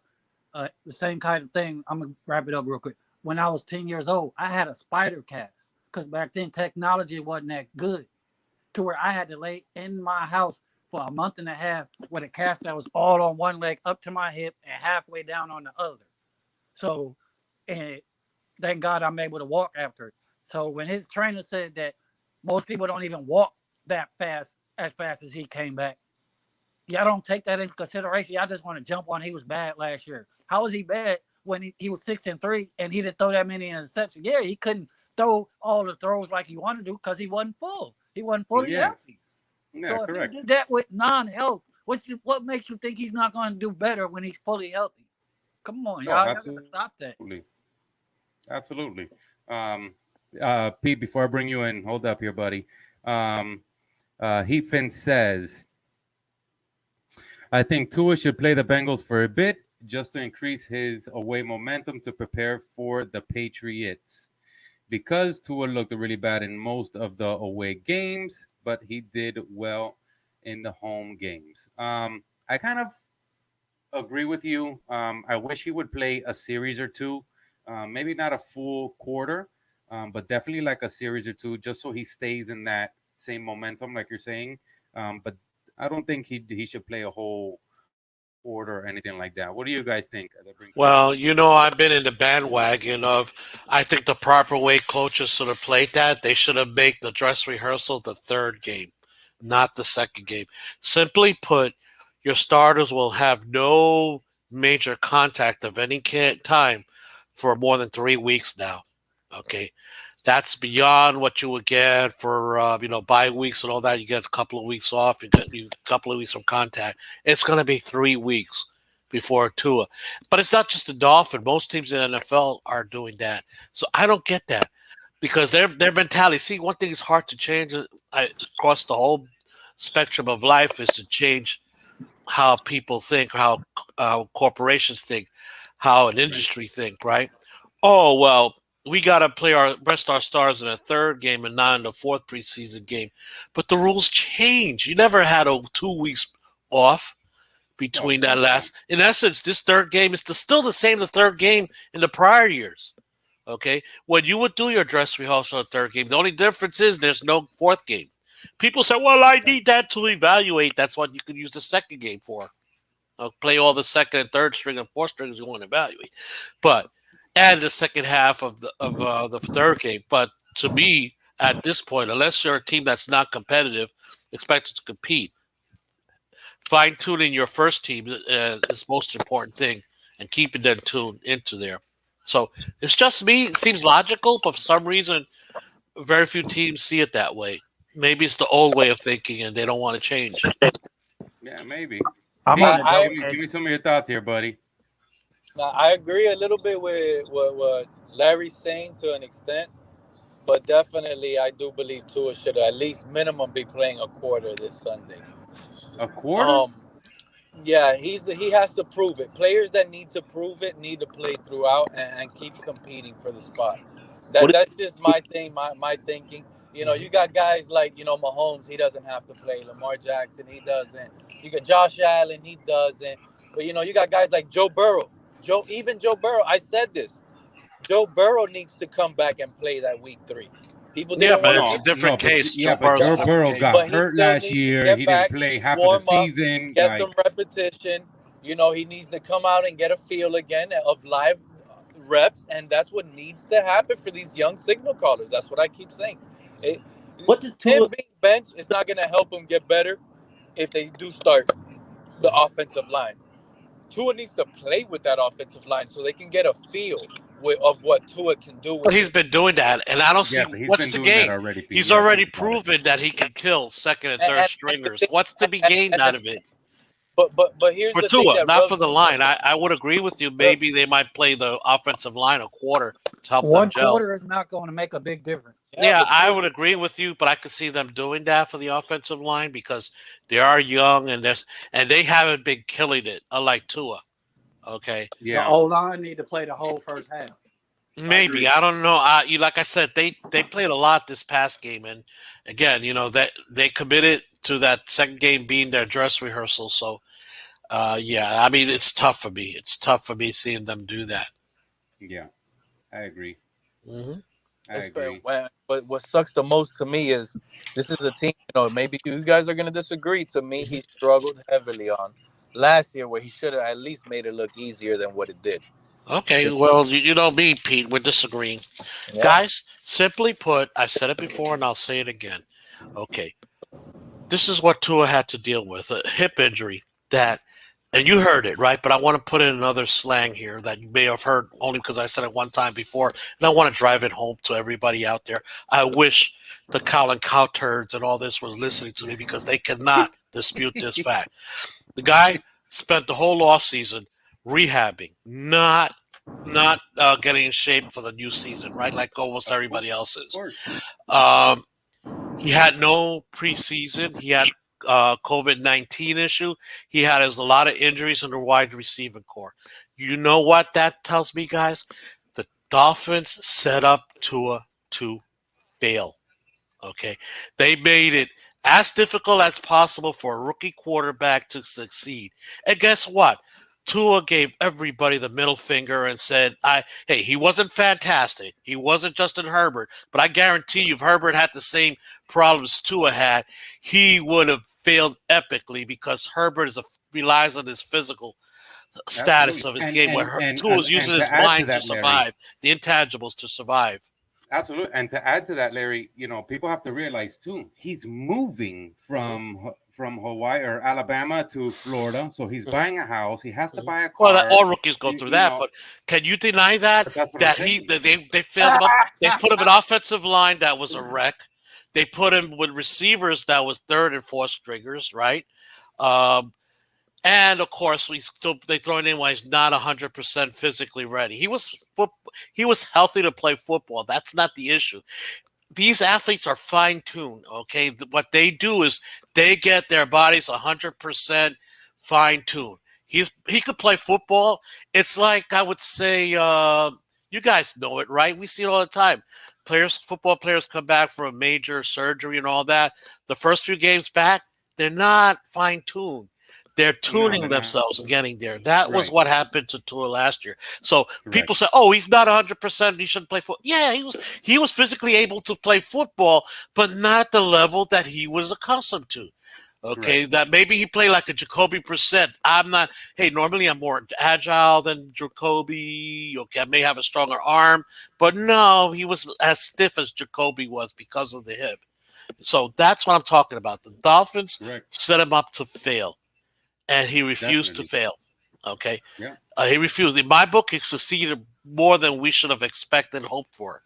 same kind of thing. I'm gonna wrap it up real quick. When I was 10 years old, I had a spider cast because back then technology wasn't that good. To where I had to lay in my house for a month and a half with a cast that was all on one leg up to my hip and halfway down on the other. So, and thank God I'm able to walk after it. So when his trainer said that most people don't even walk that fast as fast as he came back, y'all don't take that into consideration. Y'all just want to jump on he was bad last year. How was he bad when he was 6-3 and he didn't throw that many interceptions? Yeah, he couldn't throw all the throws like he wanted to because he wasn't full. He wasn't fully Yeah. healthy. Yeah. So if he Correct. did that with non-health, what makes you think he's not going to do better when he's fully healthy? Come on, Oh, y'all gotta absolutely. stop that. Absolutely. Um, Pete, before I bring you in, hold up here, buddy. Um, Heatfin says, I think Tua should play the Bengals for a bit just to increase his away momentum to prepare for the Patriots. Because Tua looked really bad in most of the away games, but he did well in the home games. I kind of agree with you. I wish he would play a series or two, maybe not a full quarter, but definitely like a series or two, just so he stays in that same momentum like you're saying. But I don't think he should play a whole quarter or anything like that. What do you guys think? Well, I've been in the bandwagon of, I think the proper way coaches should have played that, they should have made the dress rehearsal the third game, not the second game. Simply put, your starters will have no major contact of any time for more than 3 weeks now. Okay. That's beyond what you would get for bye weeks and all that. You get a couple of weeks off, you a couple of weeks from contact. It's going to be 3 weeks before Tua. But it's not just the Dolphins. Most teams in the NFL are doing that. So I don't get that because their mentality. See, one thing is hard to change across the whole spectrum of life is to change how people think, how corporations think, how an industry think, right? Oh, well, we got to play our rest our stars in a third game and not in the fourth preseason game. But the rules change. You never had 2 weeks off between that last. In essence, this third game is still the same the third game in the prior years. Okay? When you would do your dress rehearsal at third game, the only difference is there's no fourth game. People say, well, I need that to evaluate. That's what you can use the second game for. Play all the second and third string and fourth strings you want to evaluate. But and the second half of the third game. But to me, at this point, unless you're a team that's not competitive, expected to compete, fine-tuning your first team is the most important thing and keeping them tuned into there. So it's just me. It seems logical, but for some reason, very few teams see it that way. Maybe it's the old way of thinking and they don't want to change. Yeah, maybe. Give me some of your thoughts here, buddy. Now, I agree a little bit with what Larry's saying to an extent, but definitely I do believe Tua should at least minimum be playing a quarter this Sunday. A quarter? Yeah, he has to prove it. Players that need to prove it need to play throughout and keep competing for the spot. That's just my thing, my thinking. You got guys like, Mahomes, he doesn't have to play. Lamar Jackson, he doesn't. You got Josh Allen, he doesn't. But, you got guys like Joe Burrow. Joe Burrow, I said this. Joe Burrow needs to come back and play that week 3. People didn't but it's a different case. Joe Burrow got hurt last year. He didn't play half of the season. Get some repetition. He needs to come out and get a feel again of live reps, and that's what needs to happen for these young signal callers. That's what I keep saying. What does Tua him being benched is not going to help him get better if they do start the offensive line. Tua needs to play with that offensive line so they can get a feel of what Tua can do. But he's been doing that, and I don't see what's the gain. He's already proven that he can kill second and third stringers. What's to be gained out of it? But here's for the Tua, thing not for the line. I would agree with you. Maybe they might play the offensive line a quarter to help them gel. 1 quarter is not going to make a big difference. Yeah, I would agree with you, but I could see them doing that for the offensive line because they are young and they haven't been killing it, unlike Tua. Okay. Yeah. The O-line need to play the whole first half. Maybe. I don't know. Like I said, they played a lot this past game, and again, that they committed to that second game being their dress rehearsal. So, I mean, it's tough for me. It's tough for me seeing them do that. Yeah, I agree. Mm-hmm. I agree. But what sucks the most to me is this is a team. Maybe you guys are going to disagree. To me, he struggled heavily on last year, where he should have at least made it look easier than what it did. Okay, well, you know me, Pete. We're disagreeing. Yeah. Guys, simply put, I said it before and I'll say it again. Okay, this is what Tua had to deal with, a hip injury and you heard it, right? But I want to put in another slang here that you may have heard only because I said it one time before, and I want to drive it home to everybody out there. I wish the Colin Cowturds and all this was listening to me because they cannot dispute this fact. The guy spent the whole offseason rehabbing, not getting in shape for the new season, right? Like almost everybody else is. He had no preseason. He had COVID-19 issue. He had a lot of injuries in the wide receiving core. You know what that tells me, guys? The Dolphins set up Tua to fail. Okay, they made it as difficult as possible for a rookie quarterback to succeed. And guess what? Tua gave everybody the middle finger and said, hey, he wasn't fantastic. He wasn't Justin Herbert, but I guarantee you if Herbert had the same problems Tua had, he would have failed epically because Herbert relies on his physical status of his game, where Tua is using his mind to survive, the intangibles to survive. Absolutely. And to add to that, Larry, people have to realize too, he's moving from Hawaii or Alabama to Florida. So he's buying a house. He has to buy a car. Well, all rookies go through that, but can you deny that they failed him up? They put him in offensive line that was a wreck. They put him with receivers that was third and fourth stringers, right? And of course, they throw him in while he's not 100% physically ready. He was healthy to play football. That's not the issue. These athletes are fine-tuned, okay? What they do is they get their bodies 100% fine-tuned. He could play football. It's like, I would say, you guys know it, right? We see it all the time. Football players come back from a major surgery and all that. The first few games back, they're not fine-tuned. They're tuning themselves and getting there. That was what happened to Tua last year. So people say, "Oh, he's not 100%. He shouldn't play football." Yeah, he was physically able to play football, but not the level that he was accustomed to. Okay, that maybe he played like a Jacoby Brissett. I'm not. Hey, normally I'm more agile than Jacoby. Okay, I may have a stronger arm, but no, he was as stiff as Jacoby was because of the hip. So that's what I'm talking about. The Dolphins set him up to fail. And he refused to fail. Okay? Yeah. He refused. In my book, he succeeded more than we should have expected and hoped for.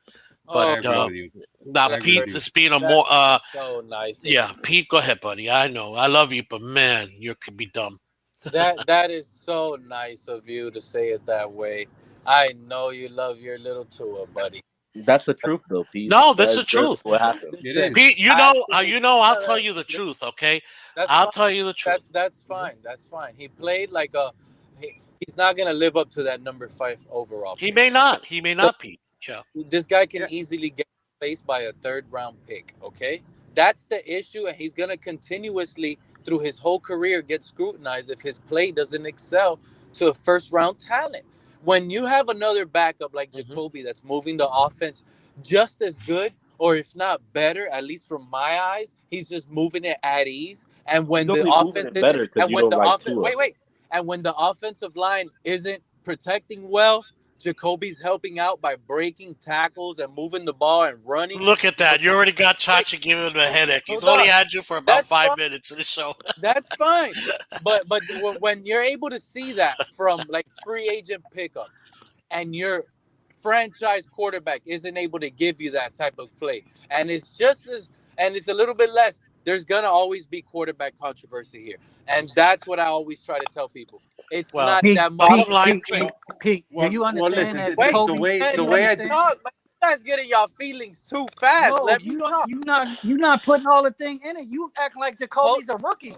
But now Pete is being a more so nice. Yeah, Pete, go ahead, buddy. I know. I love you, but man, you could be dumb. That is so nice of you to say it that way. I know you love your little Tua, buddy. That's the truth, though, Pete. No, that's the truth. What happened? Pete, I'll tell you the truth, okay? I'll tell you the truth. That's fine. That's fine. He played like he's not going to live up to that number 5 overall. He may not, Pete. Yeah. This guy can easily get replaced by a 3rd round pick, okay? That's the issue, and he's going to continuously, through his whole career, get scrutinized if his play doesn't excel to a 1st round talent. When you have another backup like Jacoby that's moving the offense just as good, or if not better, at least from my eyes, he's just moving it at ease. And when the offense is better, and when the offense and when the offensive line isn't protecting well, Jacoby's helping out by breaking tackles and moving the ball and running. Look at that. You already got Chachi giving him a headache. He's only had you for about 5 minutes in the show. That's fine. But when you're able to see that from like free agent pickups and your franchise quarterback isn't able to give you that type of play, and it's a little bit less, there's going to always be quarterback controversy here. And that's what I always try to tell people. It's not that much. Pete, do you understand that? Wait, the way I talk, you guys getting y'all feelings too fast. No, Let me talk. You not putting all the thing in it. You act like Jacoby's a rookie.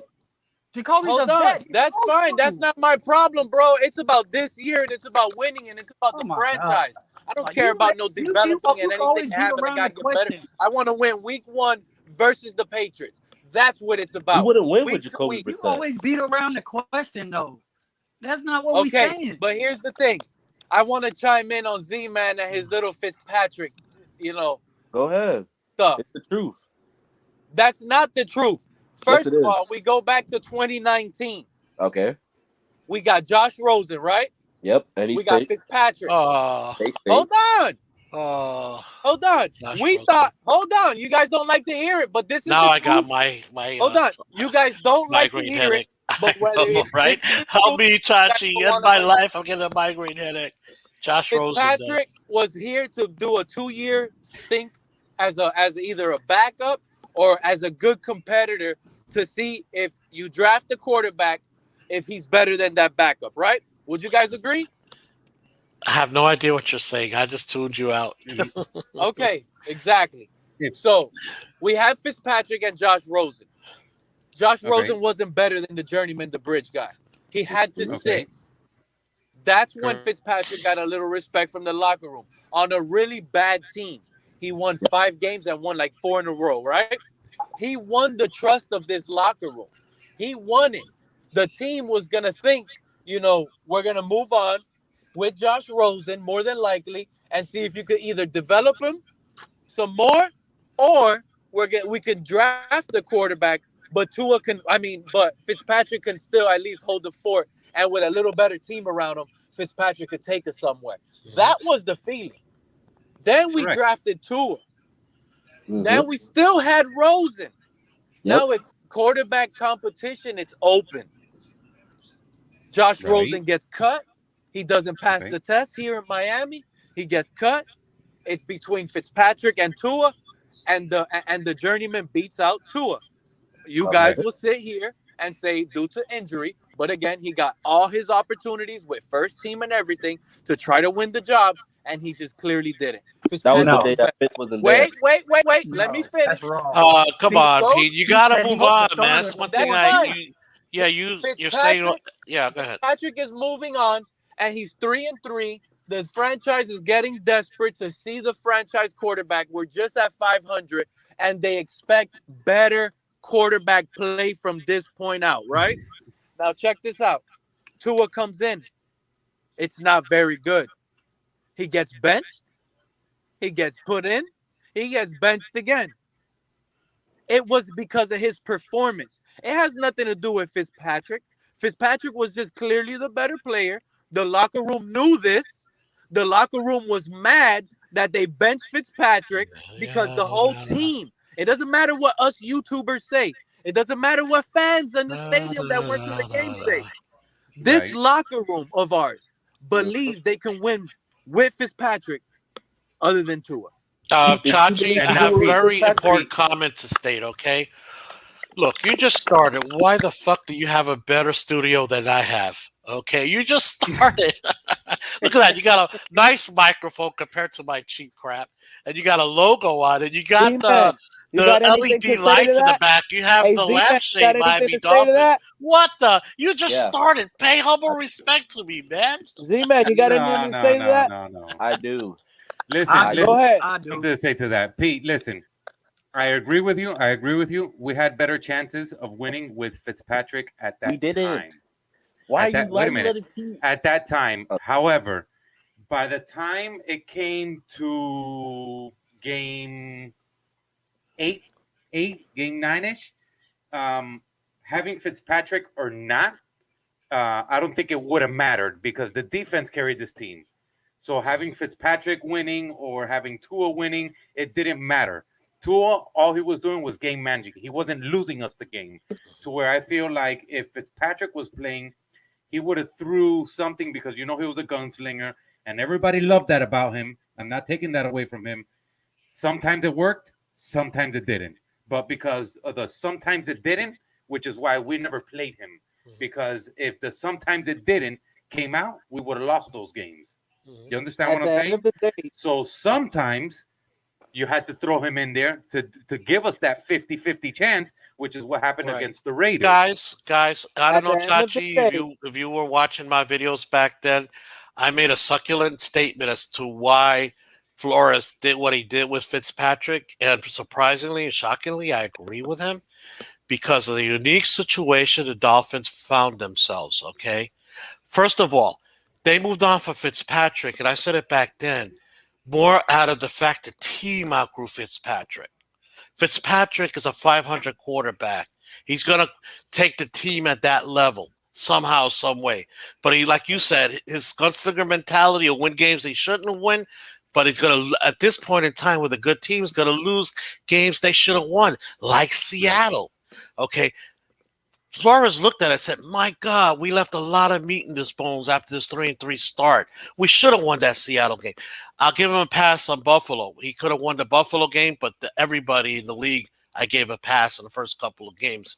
Jacoby's a vet. That's fine. That's not my problem, bro. It's about this year, and it's about winning, and it's about the franchise. God. I don't care about no developing and anything happening. I get better. I want to win week 1 versus the Patriots. That's what it's about. You wouldn't win with Jacoby Brissett. You always beat around the question, though. That's not what we're saying. But here's the thing. I want to chime in on Z-Man and his little Fitzpatrick, Go ahead. Stuff. It's the truth. That's not the truth. First of all, we go back to 2019. Okay. We got Josh Rosen, right? Yep. And we got Fitzpatrick. Hold on. Hold on. Hold on. You guys don't like to hear it, but this is now I got my hold on. You guys don't like to hear it. But right? Help me, Chachi. In my life, I'm getting a migraine headache. Josh Rosen. Patrick was here to do a 2-year stint as either a backup or as a good competitor to see if you draft a quarterback, if he's better than that backup, right? Would you guys agree? I have no idea what you're saying. I just tuned you out. Okay, exactly. So we have Fitzpatrick and Josh Rosen. Josh Rosen wasn't better than the journeyman, the bridge guy. He had to sit. That's when Fitzpatrick got a little respect from the locker room. On a really bad team, he won 5 games and won like 4 in a row, right? He won the trust of this locker room. He won it. The team was going to think, we're gonna move on with Josh Rosen more than likely, and see if you could either develop him some more, or we can draft the quarterback, but but Fitzpatrick can still at least hold the fort, and with a little better team around him, Fitzpatrick could take us somewhere. That was the feeling. Then we drafted Tua. Then we still had Rosen. Now it's quarterback competition. It's open. Josh Rosen gets cut. He doesn't pass the test here in Miami. He gets cut. It's between Fitzpatrick and Tua, and the journeyman beats out Tua. You guys will sit here and say due to injury, but again, he got all his opportunities with first team and everything to try to win the job, and he just clearly didn't. That was the day that Fitz wasn't there. Wait. Let me finish. That's wrong. Come on, Pete. You gotta move on, man. That's one thing you're saying. Yeah, go ahead. Patrick is moving on, and he's 3-3. The franchise is getting desperate to see the franchise quarterback. We're just at 500, and they expect better quarterback play from this point out, right? Now check this out. Tua comes in. It's not very good. He gets benched. He gets put in. He gets benched again. It was because of his performance. It has nothing to do with Fitzpatrick. Fitzpatrick was just clearly the better player. The locker room knew this. The locker room was mad that they benched Fitzpatrick because the whole team, it doesn't matter what us YouTubers say. It doesn't matter what fans in the stadium that went to the game say. This locker room of ours believes they can win with Fitzpatrick other than Tua. Chachi, I have a very important comment to state, okay? Look, you just started. Why the fuck do you have a better studio than I have? Okay, you just started. Look at that. You got a nice microphone compared to my cheap crap. And you got a logo on it. You got the LED lights in the back. You have the lampshade Miami Dolphins. What the? You just started. Pay humble respect to me, man. Z-Man, you got anything to say to that? No. I do. Listen, go ahead. I do. To say to that, Pete, listen. I agree with you. We had better chances of winning with Fitzpatrick at that time. Why at that, wait a minute. At that time, however, by the time it came to game 8, game 9-ish, having Fitzpatrick or not, I don't think it would have mattered because the defense carried this team. So having Fitzpatrick winning or having Tua winning, it didn't matter. Tua, all he was doing was game managing. He wasn't losing us the game. To where I feel like if Fitzpatrick was playing, he would have threw something because he was a gunslinger, and everybody loved that about him. I'm not taking that away from him. Sometimes it worked, sometimes it didn't. But because of the sometimes it didn't, which is why we never played him. Because if the sometimes it didn't came out, we would have lost those games. You understand what I'm saying? So sometimes you had to throw him in there to give us that 50-50 chance, which is what happened against the Raiders. Guys, I don't know, Chachi, if you were watching my videos back then, I made a succulent statement as to why Flores did what he did with Fitzpatrick, and surprisingly and shockingly, I agree with him because of the unique situation the Dolphins found themselves, okay? First of all, they moved on for Fitzpatrick, and I said it back then, more out of the fact the team outgrew Fitzpatrick. Fitzpatrick is a 500 quarterback. He's going to take the team at that level somehow, some way. But he, like you said, his gunslinger mentality will win games he shouldn't win. But he's going to, at this point in time with a good team, he's going to lose games they should have won, like Seattle. Okay. Flores looked at it and said, my God, we left a lot of meat in this bones after this 3-3 start. We should have won that Seattle game. I'll give him a pass on Buffalo. He could have won the Buffalo game, but everybody in the league, I gave a pass in the first couple of games.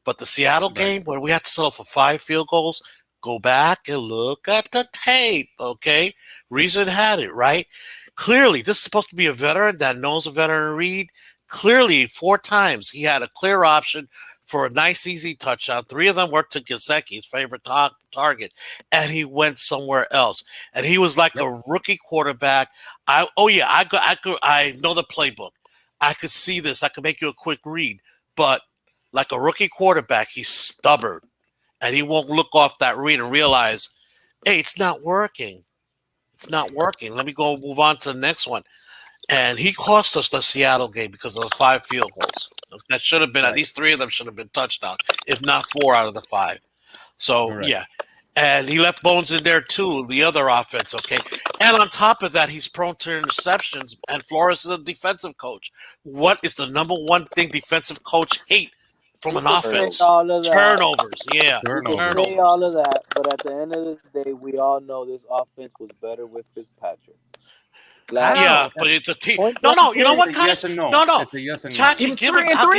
But the Seattle game, where we had to settle for 5 field goals, go back and look at the tape, okay? Reason had it, right? Clearly, this is supposed to be a veteran that knows a veteran read. Clearly, 4 times he had a clear option for a nice, easy touchdown. 3 of them were to Gesicki, his favorite target, and he went somewhere else. And he was like a rookie quarterback. I know the playbook. I could see this. I could make you a quick read. But like a rookie quarterback, he's stubborn. and he won't look off that read and realize, hey, it's not working. It's not working. Let me go move on to the next one. And he cost us the Seattle game because of the 5 field goals. That should have been, at least 3 of them should have been touchdowns, if not 4 out of the 5. So, yeah. And he left Bones in there too, the other offense, okay? And on top of that, he's prone to interceptions, and Flores is a defensive coach. What is the number one thing defensive coach hate from an offense? Turnovers, yeah. Turnovers. Say all of that, but at the end of the day, we all know this offense was better with Fitzpatrick. Yeah, but it's a team. No, you know what, guys? Yes and no. No. It's a yes and no. Chachi, give him that. How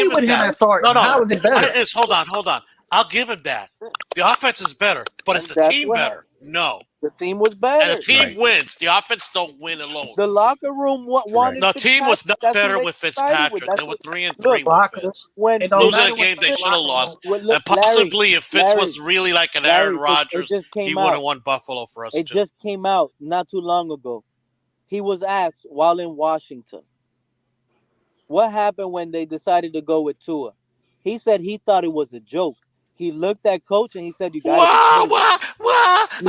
is it better? Hold on. I'll give him that. The offense is better, but is the team better? No. The team was better. And the team wins. The offense don't win alone. The locker room wanted. The team was not better with Fitzpatrick. They were 3-3 with Fitz. Losing a game they should have lost. And possibly if Fitz was really like an Aaron Rodgers, he would have won Buffalo for us. It just came out not too long ago. He was asked while in Washington, what happened when they decided to go with Tua? He said he thought it was a joke. He looked at coach and he said, "You got to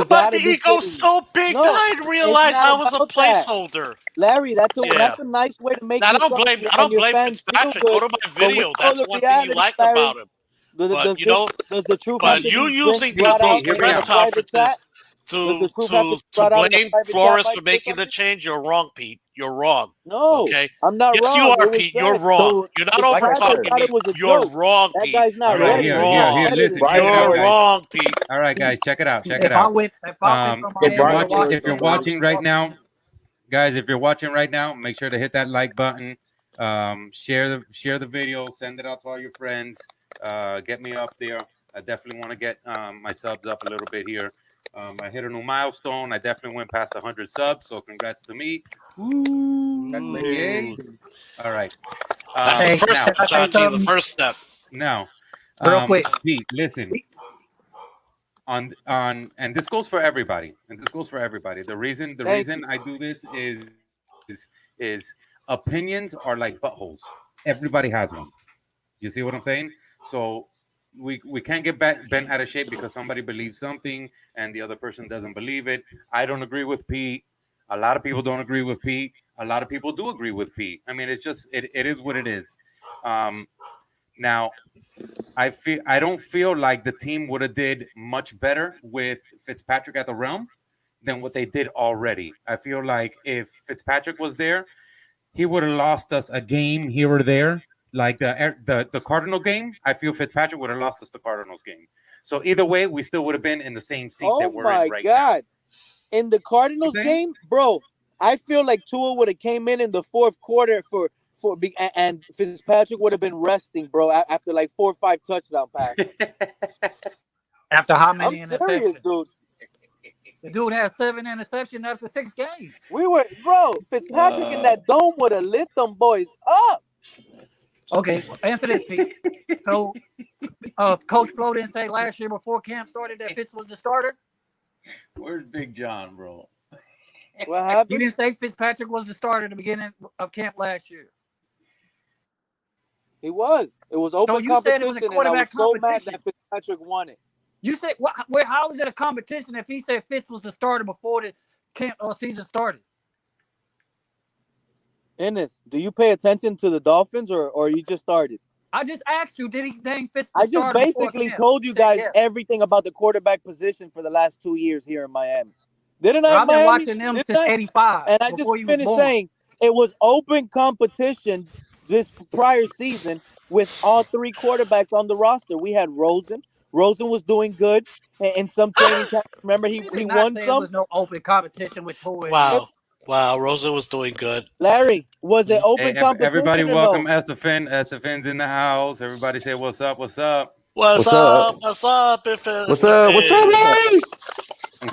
But the ego's so big that I didn't realize I was a placeholder." Larry, that's a nice way to make. I don't blame Fitzpatrick. Go to my video. That's one thing you like about him. But you know, but you using those press conferences to blame Flores for making the change, you're wrong, Pete. You're wrong. No, okay, I'm not wrong. Yes, you are, Pete. You're wrong. You're not over talking me. You're wrong, Pete. That guy's not ready. You're wrong, Pete. All right, guys, check it out. If you're watching right now, guys, make sure to hit that like button. Share the video. Send it out to all your friends. Get me up there. I definitely want to get my subs up a little bit here. I hit a new milestone. I definitely went past 100 subs, so congrats to me. Congratulations. All right. That's the first step, Chachi, the first step. Now, real quick, Pete, listen. On and this goes for everybody. The reason I do this is opinions are like buttholes. Everybody has one. You see what I'm saying? So we can't get bent out of shape because somebody believes something and the other person doesn't believe it. I don't agree with Pete. A lot of people don't agree with Pete. A lot of people do agree with Pete. I mean, it's just it is what it is. Now, I don't feel like the team would have did much better with Fitzpatrick at the realm than what they did already. I feel like if Fitzpatrick was there, he would have lost us a game here or there. Like the Cardinal game, I feel Fitzpatrick would have lost us the Cardinals game. So either way, we still would have been in the same seat that we're in right now. Oh my God! In the Cardinals game, bro, I feel like Tua would have came in the fourth quarter and Fitzpatrick would have been resting, bro, after like 4 or 5 touchdown passes. After how many interceptions? Serious, dude. The dude had 7 interceptions after 6 games. Fitzpatrick in that dome would have lit them boys up. Okay, answer this, Pete. So, Coach Flo didn't say last year before camp started that Fitz was the starter? Where's Big John, bro? What happened? You didn't say Fitzpatrick was the starter at the beginning of camp last year. He was. It was open competition, and I was so mad that Fitzpatrick won it. You said, how is it a competition if he said Fitz was the starter before the camp season started? Ennis, do you pay attention to the Dolphins or you just started? I just asked you, did he name Fitz? I just basically told you guys everything about the quarterback position for the last 2 years here in Miami. Didn't I? I've been watching them since '85. And I just finished saying it was open competition this prior season with all 3 quarterbacks on the roster. We had Rosen. Rosen was doing good in some training camp. Remember, he won some. There was no open competition with Tua. Wow, Rosen was doing good. Larry, was it open competition? Everybody welcome Estefan. Estefan's in the house. Everybody say what's up, what's up? What's up, Estefan? What's up,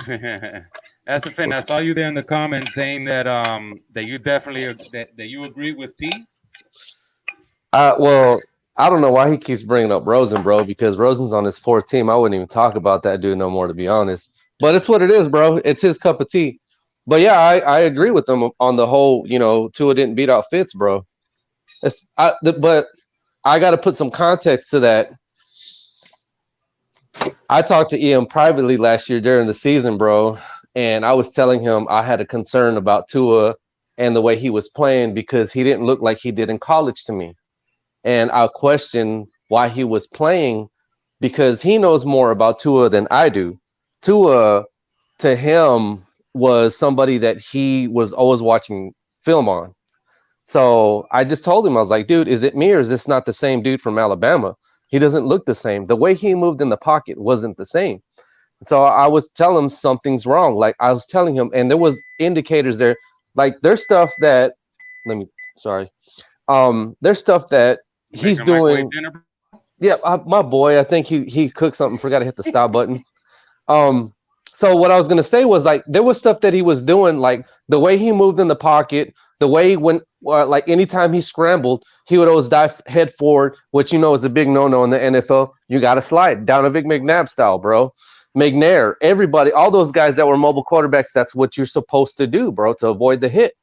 Larry? Estefan, I saw you there in the comments saying that that you definitely that you agree with Pete. Well, I don't know why he keeps bringing up Rosen, bro, because Rosen's on his 4th team. I wouldn't even talk about that dude no more, to be honest. But it's what it is, bro. It's his cup of tea. But yeah, I agree with them on the whole, Tua didn't beat out Fitz, bro. But I got to put some context to that. I talked to Ian privately last year during the season, bro, and I was telling him I had a concern about Tua and the way he was playing because he didn't look like he did in college to me. And I questioned why he was playing because he knows more about Tua than I do. Tua, to him, was somebody that he was always watching film on. So I just told him, I was like, dude, is it me or is this not the same dude from Alabama? He doesn't look the same. The way he moved in the pocket wasn't the same. So I was telling him something's wrong. Like I was telling him, and there was indicators there. Like there's stuff that, there's stuff that he's doing. Yeah, my boy, I think he cooked something, forgot to hit the stop button. So what I was gonna say was like there was stuff that he was doing, like the way he moved in the pocket, the way when like anytime he scrambled, he would always dive head forward, which you know is a big no-no in the NFL. You got to slide down a Vic McNabb style, bro. McNair, everybody, all those guys that were mobile quarterbacks, that's what you're supposed to do, bro, to avoid the hit.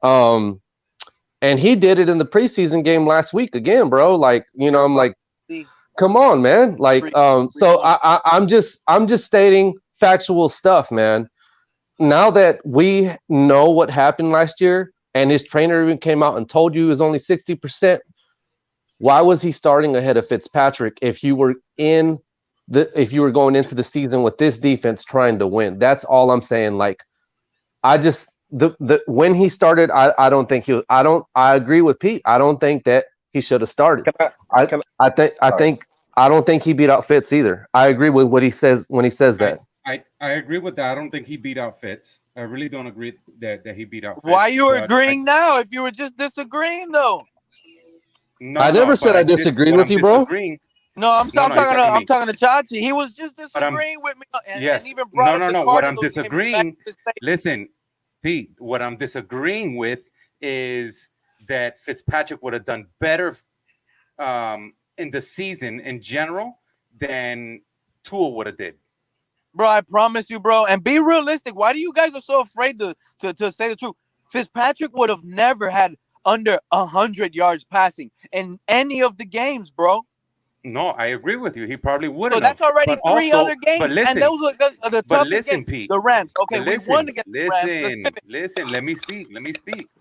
And he did it in the preseason game last week again, bro. Like, you know, I'm like, come on, man. Like, so I'm just stating factual stuff, man. Now that we know what happened last year, and his trainer even came out and told you it was only 60%, why was he starting ahead of Fitzpatrick if you were going into the season with this defense trying to win? That's all I'm saying. Like, I just when he started, I don't think I agree with Pete. I don't think that he should have started. I don't think he beat out Fitz either. I agree with what he says when he says that. I agree with that. I don't think he beat out Fitz. I really don't agree that he beat out Fitz. Why are you agreeing now if you were just disagreeing, though? No, I never said I disagreed with you, bro. No, I'm talking to Chachi. He was just disagreeing with me. And even brought up the what I'm disagreeing. Listen, Pete, what I'm disagreeing with is that Fitzpatrick would have done better in the season in general than Tua would have did. Bro, I promise you, bro. And be realistic. Why do you guys are so afraid to say the truth? Fitzpatrick would have never had under 100 yards passing in any of the games, bro. No, I agree with you. He probably would have. So that's already three other games. But listen, and those are the toughest games. Pete. The Rams. Okay, we won against the Rams. Listen. Let me speak.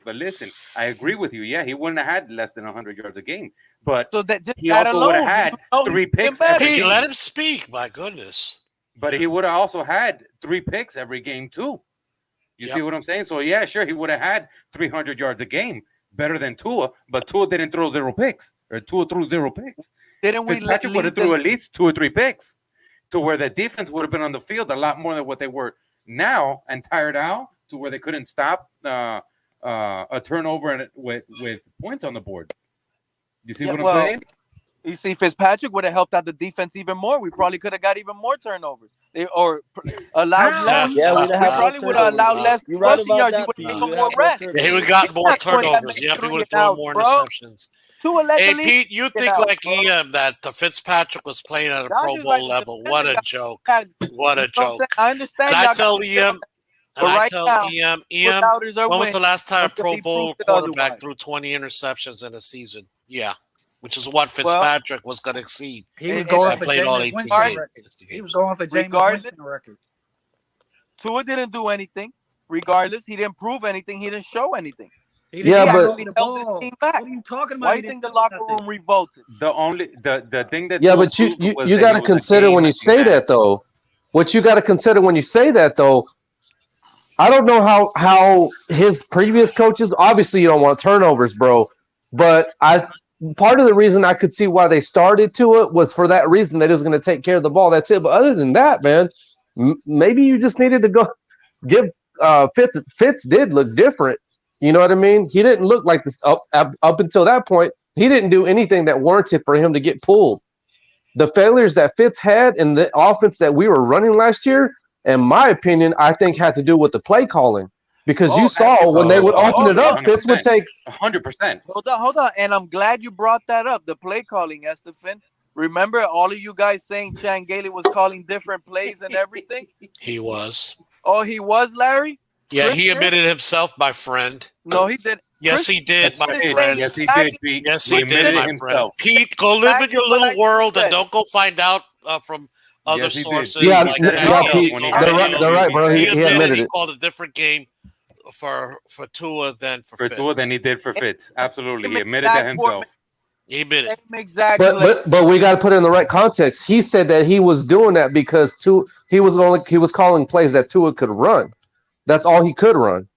But listen, I agree with you. Yeah, he wouldn't have had less than 100 yards a game. But so that he also would have had 3 picks. Pete, let him speak. My goodness. But he would have also had 3 picks every game too. You see what I'm saying? So yeah, sure, he would have had 300 yards a game, better than Tua. But Tua didn't throw 0 picks, or Tua threw 0 picks. Didn't we? Patrick would have threw at least 2 or 3 picks, to where the defense would have been on the field a lot more than what they were now, and tired out to where they couldn't stop a turnover with points on the board. You see what I'm saying? You see, Fitzpatrick would have helped out the defense even more. We probably could have got even more turnovers. Or allowed less. Yeah, we probably would have allowed less rushing yards. You would have given more rest. He would have got more turnovers. Yep, he would have thrown more interceptions. Hey, Pete, you think like Ian that the Fitzpatrick was playing at a Pro Bowl level? What a joke. What a joke. I understand. And I tell Ian, Ian, when was the last time a Pro Bowl quarterback threw 20 interceptions in a season? Yeah. Which is what Fitzpatrick was going to exceed. He was going for Jameis Winston record. He was going for Jameis Winston record. Tua didn't do anything. Regardless, he didn't prove anything. He didn't show anything. He held his team back. What are you talking about? Why do you think the locker room revolted? The thing that but you got to consider when you say that though. What you got to consider when you say that though. I don't know how his previous coaches. Obviously, you don't want turnovers, bro. But part of the reason I could see why they started to it was for that reason that it was going to take care of the ball. That's it. But other than that, man, maybe you just needed to go give Fitz did look different. You know what I mean? He didn't look like this up until that point. He didn't do anything that warranted for him to get pulled. The failures that Fitz had in the offense that we were running last year, in my opinion, I think had to do with the play calling. Because you saw when they would open it up, Fitz would take 100%. Hold on. And I'm glad you brought that up, the play calling, Estefan. Remember all of you guys saying Chan Gailey was calling different plays and everything? He was. Oh, he was, Larry? Yeah, he admitted himself, my friend. No, he didn't. Yes, he did, my friend. Yes, he did, Pete. Yes, he did, my friend. Pete, go live in your little world and don't go find out from other Yes, he did. sources. Yeah, like they're right, bro. He admitted he it. called a different game for Tua than for Fitz. Tua than he did for Fitz. Absolutely, he Same admitted that exact himself. He admitted. Same exact play. But we got to put it in the right context. He said that he was doing that because he was calling plays that Tua could run. That's all he could run.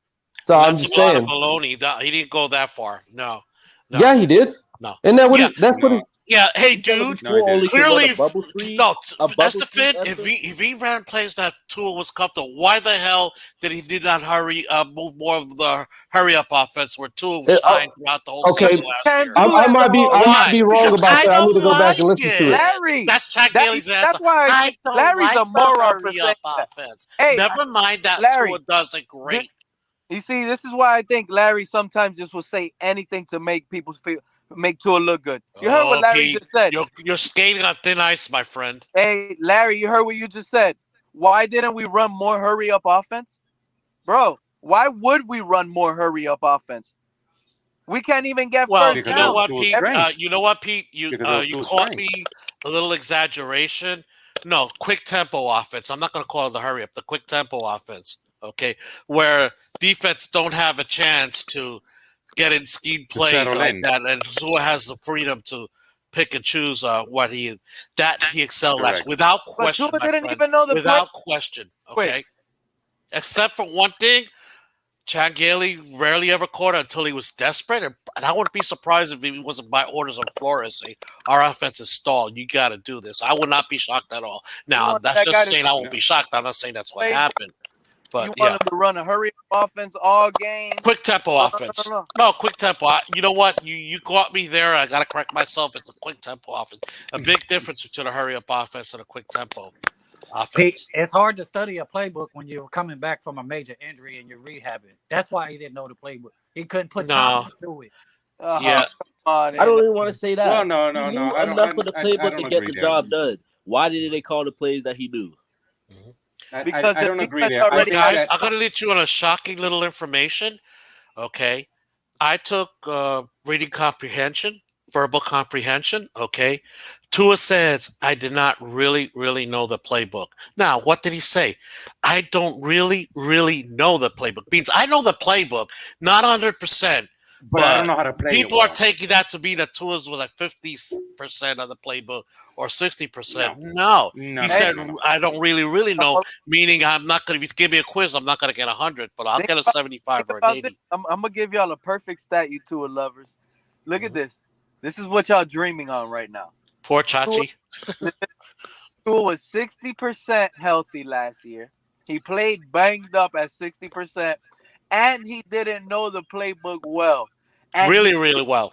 So I'm just saying. That's a lot of baloney. He didn't go that far. No. Yeah, he did. No. And that's what. Yeah, hey, dude. No, clearly, that's the fit. If If he ran plays that Tua was comfortable, why the hell did he not move more of the hurry up offense where Tua was shined throughout the whole season last year? I might be wrong Because about that. I need to go back and listen to it. Larry, that's Chad Gailey's answer. That's why I don't Larry's like a moron the for hurry saying up that. offense. Hey, Never mind that Larry, Tua does it great. You see, this is why I think Larry sometimes just will say anything to make people make Tua look good. You heard what Larry just said. You're skating on thin ice, my friend. Hey, Larry, you heard what you just said. Why didn't we run more hurry up offense? Bro, why would we run more hurry up offense? We can't even get first you down. know what, Pete? You caught me a little exaggeration. No, quick tempo offense. I'm not going to call it the hurry up. The quick tempo offense. Okay, where defense don't have a chance to get in scheme plays like that, and Tua has the freedom to pick and choose what he excelled at without question. But Tua didn't even know the without question. Okay, except for one thing, Chad Gailey rarely ever caught it until he was desperate, and I wouldn't be surprised if he wasn't by orders of Flores saying, "Our offense is stalled. You got to do this." I would not be shocked at all. Now that's just saying I won't be shocked. I'm not saying that's what happened. But you want him to run a hurry up offense all game? Quick tempo offense. No, quick tempo. You know what? You caught me there. I got to correct myself. It's a quick tempo offense. A big difference between a hurry up offense and a quick tempo offense. Pete, it's hard to study a playbook when you're coming back from a major injury and you're rehabbing. That's why he didn't know the playbook. He couldn't put time to it. Yeah. I don't even want to say that. Well, no. Enough of the playbook to get the job done. Why did they call the plays that he knew? Because I don't agree there. Guys, I'm going to let you on a shocking little information. Okay. I took reading comprehension, verbal comprehension. Okay. Tua says, I did not really know the playbook. Now, what did he say? I don't really know the playbook. Means I know the playbook, not 100%. But I don't know how to play people are taking that to be that Tua's with like 50% of the playbook or 60%. No. He said, I don't really know, meaning I'm not going to, if you give me a quiz, I'm not going to get 100, but I'll get a 75 or an 80. I'm going to give y'all a perfect stat, you Tua lovers. Look at this. This is what y'all dreaming on right now. Poor Chachi. Tua was 60% healthy last year. He played banged up at 60%, and he didn't know the playbook well. And really well.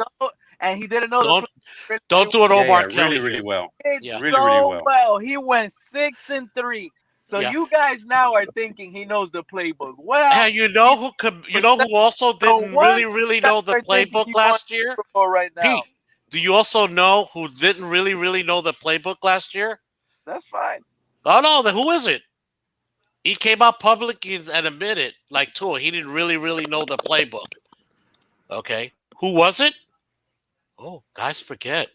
And he didn't know the playbook. Don't do it, Omar Kelly. Really well. Really well. He went 6-3. So you guys now are thinking he knows the playbook well. And you know who also didn't really know the playbook last year? Right now. Pete, do you also know who didn't really know the playbook last year? That's fine. Oh no, then who is it? He came out publicly and admitted, like Tua, he didn't really know the playbook. Okay. Who was it? Oh, guys forget.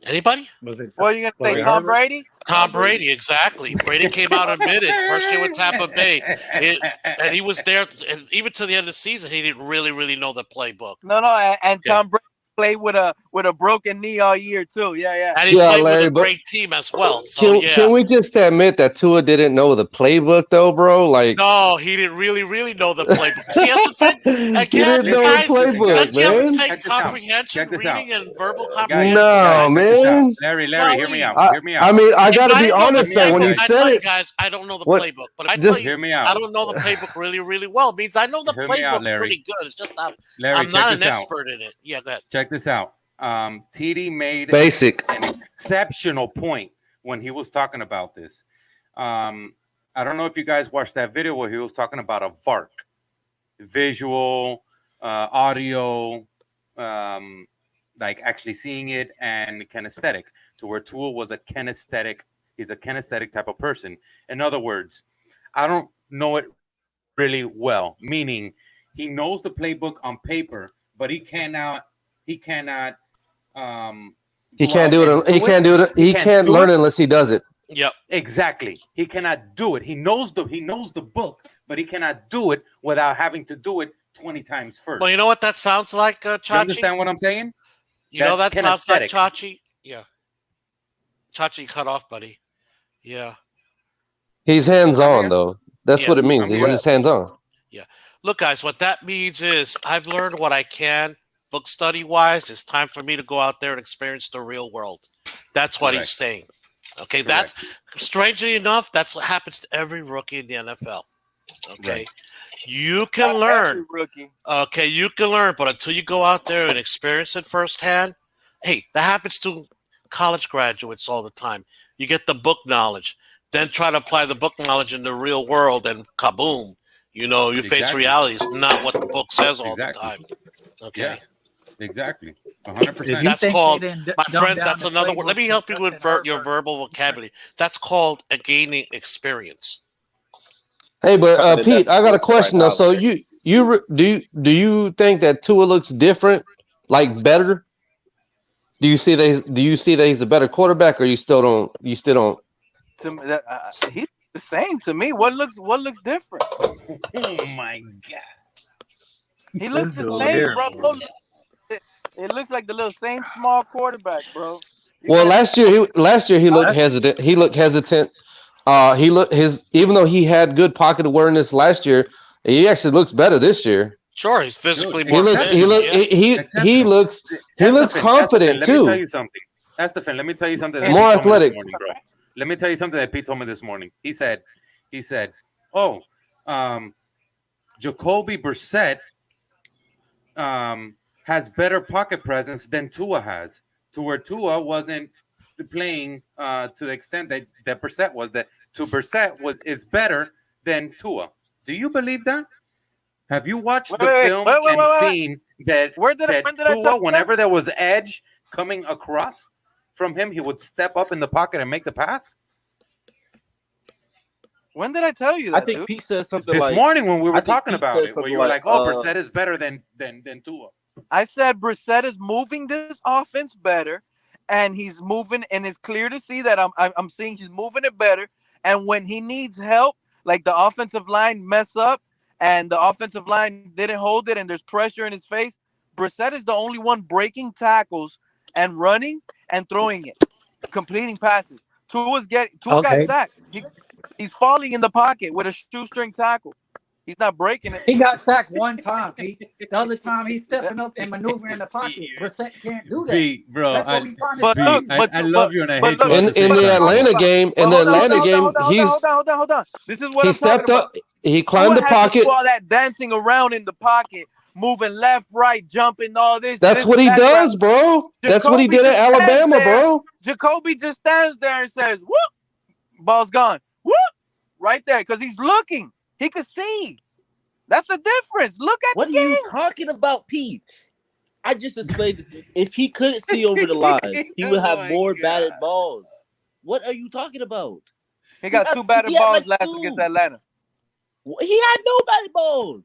Anybody? Was it? What are you going to say, Tom Brady? Tom Brady, exactly. Brady came out and admitted, first year with Tampa Bay. And he was there, and even to the end of the season, he didn't really know the playbook. No, and Tom Brady played with a broken knee all year too. Yeah. And he played with a great team as well. So can we just admit that Tua didn't know the playbook though, bro? Like, no, he didn't really know the playbook. See, that's the thing. He didn't know the playbook, man. Take comprehension, reading, and verbal comprehension. No, man. Larry, hear me out. Hear me out. I mean, I gotta be honest though. When he said it, guys, I don't know the playbook, but I tell you, hear me out. I don't know the playbook really well. It means I know the playbook pretty good. It's just I'm not an expert in it. Yeah, go ahead. Check this out. TD made an exceptional point when he was talking about this. I don't know if you guys watched that video where he was talking about a VARC, visual, audio, like actually seeing it, and kinesthetic, to where Tua was a kinesthetic. He's a kinesthetic type of person. In other words, I don't know it really well, meaning he knows the playbook on paper, but he cannot he can't do it. He can't learn it unless he does it. Yep. Exactly. He cannot do it. He knows the book, but he cannot do it without having to do it 20 times first. Well, you know what that sounds like, Chachi? You understand what I'm saying? You know that sounds like Chachi? Yeah. Chachi cut off, buddy. Yeah. He's hands-on, though. That's what it means. He's hands-on. Yeah. Look, guys, what that means is I've learned what I can book study-wise. It's time for me to go out there and experience the real world. That's what he's saying. Okay, that's strangely enough, that's what happens to every rookie in the NFL. Okay, you can learn. Okay, you can learn, but until you go out there and experience it firsthand, hey, that happens to college graduates all the time. You get the book knowledge, then try to apply the book knowledge in the real world, and kaboom, you face reality. It's not what the book says all the time. Okay. Yeah. Exactly, 100%. That's called, my friends. That's another word. Let me help you with your verbal vocabulary. That's called a gaining experience. Hey, but Pete, I got a question though. So do you think that Tua looks different, like better? Do you see that he's a better quarterback, or you still don't? He's the same to me. What looks different? Oh my God. He looks the same, bro. It looks like the little same small quarterback, bro. Well, last year he looked hesitant. He looked hesitant. Even though he had good pocket awareness last year, he actually looks better this year. Sure, he's physically more. He looks confident too. Let me tell you something. That's the thing. Let me tell you something. More athletic. Let me tell you something that Pete told me this morning. He said, "Oh, Jacoby Brissett has better pocket presence than Tua has, to where Tua wasn't playing to the extent that Brissett was. That to Brissett is better than Tua. Do you believe that? Have you watched the film and seen that Tua, whenever there was edge coming across from him, he would step up in the pocket and make the pass? When did I tell you that? I think Pete said something this morning when we were talking about it, where you were like, "Oh, Brissett is better than Tua." I said Brissett is moving this offense better, and he's moving, and it's clear to see that I'm seeing he's moving it better. And when he needs help, like the offensive line mess up, and the offensive line didn't hold it, and there's pressure in his face, Brissett is the only one breaking tackles and running and throwing it, completing passes. Tua got sacked. He's falling in the pocket with a shoestring tackle. He's not breaking it. He got sacked one time, Pete. The other time he's stepping up and maneuvering in the pocket. Brissett can't do that. Pete, bro, I love you and I hate you. In the Atlanta game, hold on. This is what he stepped up. He climbed the pocket. All that dancing around in the pocket, moving left, right, jumping, all this. That's what he does, bro. That's what he did at Alabama, bro. Jacoby just stands there and says, "Whoop, ball's gone." Whoop, right there, because he's looking. He could see. That's the difference. Look at what are you talking about, Pete? I just explained this. If he couldn't see over the line, he would have more batted balls. What are you talking about? He got two batted balls last against Atlanta. He had no batted balls.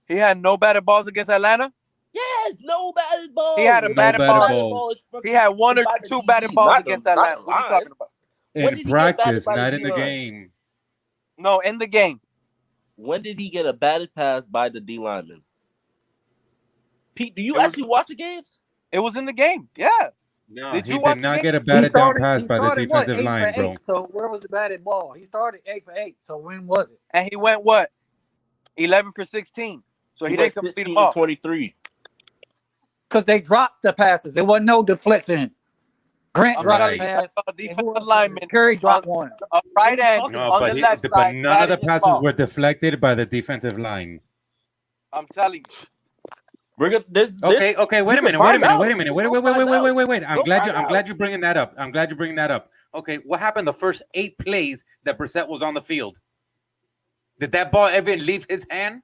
He had no batted balls against Atlanta? Yes, no batted balls. He had a batted ball. He had one or two batted balls against Atlanta. What are you talking about? In practice, not in the game. No, in the game. When did he get a batted pass by the D lineman? Pete, do you actually watch the games? It was in the game. Yeah. No, he did not get a batted down pass by the defensive line, bro. So where was the batted ball? He started 8 for 8. So when was it? And he went what? 11 for 16. So he didn't complete the ball. 23. Because they dropped the passes. There wasn't no deflection. Grant dropped the pass. Defensive lineman. Curry dropped one. Right end on the left side. But none of the passes were deflected by the defensive line. I'm telling you. We're gonna Okay. Wait a minute. Wait. I'm glad you're bringing that up. Okay, what happened the first 8 plays that Brissett was on the field? Did that ball ever leave his hand?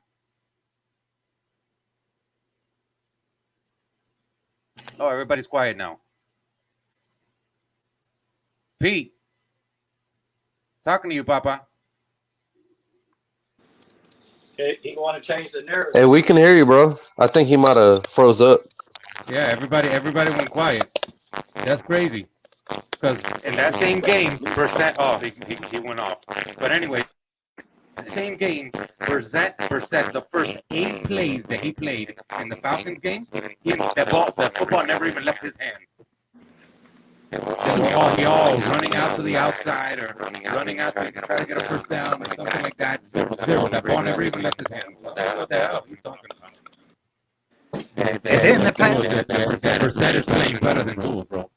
Oh, everybody's quiet now. Pete, talking to you, Papa. Okay, he want to change the narrative. Hey, we can hear you, bro. I think he might have froze up. Yeah, everybody went quiet. That's crazy. Because in that same game, Brissett, he went off. But anyway, same game, Brissett, the first 8 plays that he played in the Falcons game, the football never even left his hand. He all running out to the outside or running out to try to get a first down or something like that. Zero. That ball never even left his hand. What the hell he's talking about? And then Brissett is playing better than Tua, bro.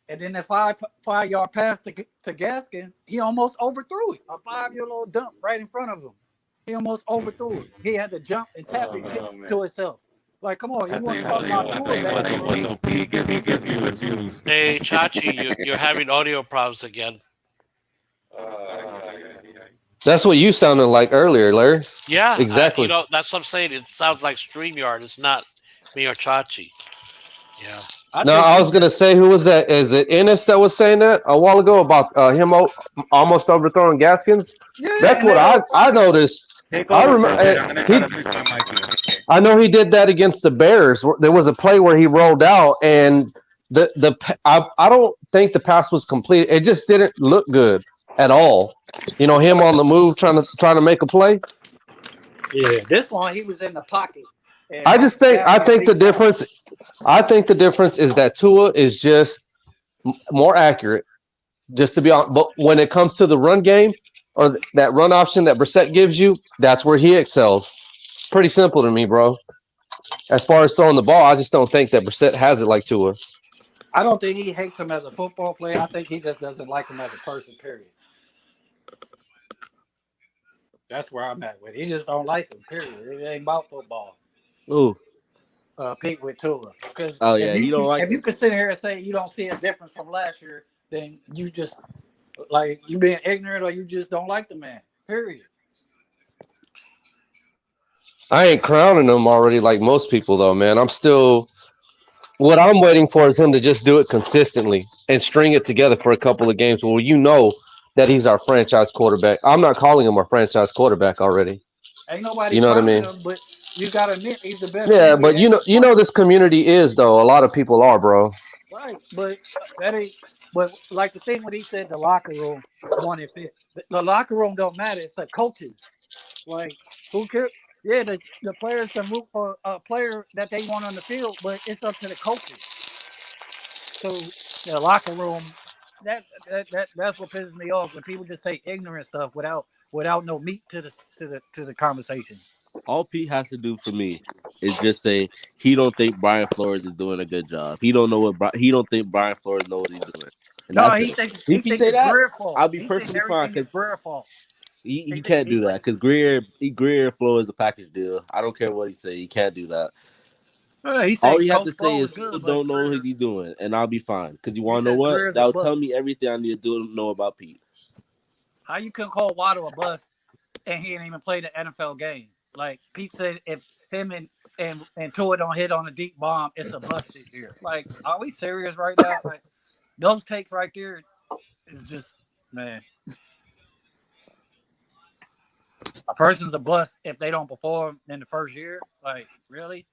And then the 5-yard pass to Gaskin, he almost overthrew it. A 5-year-old dump right in front of him. He almost overthrew it. He had to jump and tap it to himself. Like, come on, you want to talk about Tua? He gives me the views. Hey, Chachi, you're having audio problems again. That's what you sounded like earlier, Larry. Yeah, exactly. That's what I'm saying. It sounds like StreamYard. It's not me or Chachi. Yeah. I was gonna say, who was that? Is it Ennis that was saying that a while ago about him almost overthrowing Gaskins? Yeah, that's what I noticed. I remember. I know he did that against the Bears. There was a play where he rolled out, and I don't think the pass was complete. It just didn't look good at all. Him on the move trying to make a play. Yeah, this one he was in the pocket. I think the difference. I think the difference is that Tua is just more accurate, just to be honest. But when it comes to the run game or that run option that Brissett gives you, that's where he excels. Pretty simple to me, bro. As far as throwing the ball, I just don't think that Brissett has it like Tua. I don't think he hates him as a football player. I think he just doesn't like him as a person, period. That's where I'm at with it. He just don't like him, period. It ain't about football. Ooh. Pete with Tua. Because you don't like if you could sit here and say you don't see a difference from last year, then you just like you being ignorant or you just don't like the man. Period. I ain't crowning him already like most people though, man. What I'm waiting for is him to just do it consistently and string it together for a couple of games where that he's our franchise quarterback. I'm not calling him our franchise quarterback already. Ain't nobody what I mean? Him, but you gotta admit he's the best. Yeah, but this community is though. A lot of people are, bro. Right, but that ain't. But like the thing when he said the locker room won it fits. The locker room don't matter. It's the coaches. Like who cares? Yeah, the players can move for a player that they want on the field, but it's up to the coaches. So the locker room, that's what pisses me off when people just say ignorant stuff without no meat to the conversation. All Pete has to do for me is just say he don't think Brian Flores is doing a good job. He don't think Brian Flores knows what he's doing. And no, he thinks it's Greer's fault. I'll be perfectly fine because Greer's fault. He can't do that because Greer Flores a package deal. I don't care what he say. He can't do that. All you have to say is good, don't know what he's doing, and I'll be fine. Because you want to know what? That'll tell me everything I need to know about Pete. How you can call Waddle a bust and he didn't even play the NFL game? Like Pete said, if him and Tua don't hit on a deep bomb, it's a bust this year. Like, are we serious right now? Like, those takes right there is just, man. A person's a bust if they don't perform in the first year. Like, really?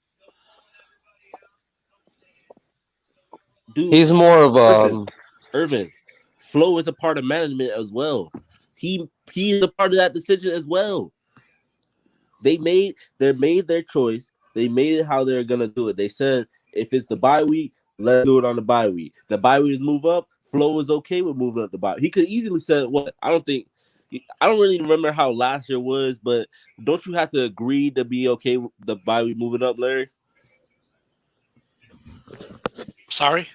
Dude, he's more of Urban. Flo is a part of management as well. He is a part of that decision as well. They made their choice. They made it how they're gonna do it. They said if it's the bye week, let's do it on the bye week. The bye week move up. Flo is okay with moving up the bye. He could easily said what I don't really remember how last year was, but don't you have to agree to be okay with the bye week moving up, Larry? Sorry?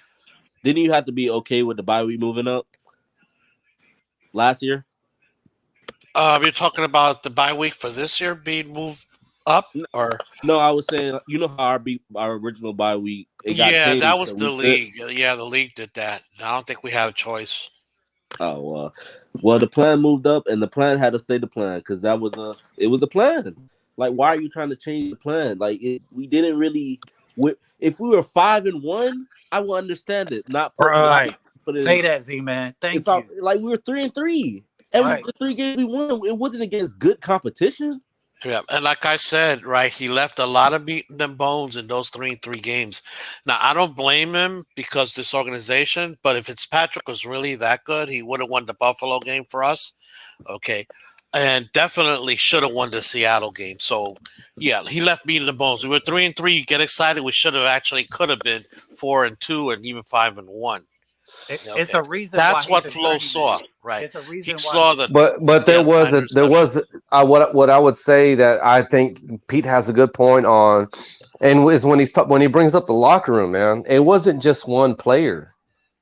Didn't you have to be okay with the bye week moving up last year? You're talking about the bye week for this year being moved up, or no? I was saying, how our original bye week. That was the league. Yeah, the league did that. I don't think we had a choice. Oh well, the plan moved up, and the plan had to stay the plan because it was a plan. Like, why are you trying to change the plan? Like, we didn't really. If we were 5-1, I will understand it. Not right. Say that, Z man. Thank you. Like we were 3-3. The 3 games we won, it wasn't against good competition. Yeah, and like I said, right, he left a lot of meat and bones in those 3-3 games. Now, I don't blame him because this organization, but if Fitzpatrick was really that good, he would have won the Buffalo game for us. Okay. And definitely should have won the Seattle game. So, yeah, he left meat and bones. We were 3-3. You get excited. We should have actually could have been 4-2 and even 5-1 It's a reason. That's why what Flo saw, right? It's a reason he why. saw that. But there was what I would say that I think Pete has a good point on, and is when he brings up the locker room, man. It wasn't just one player.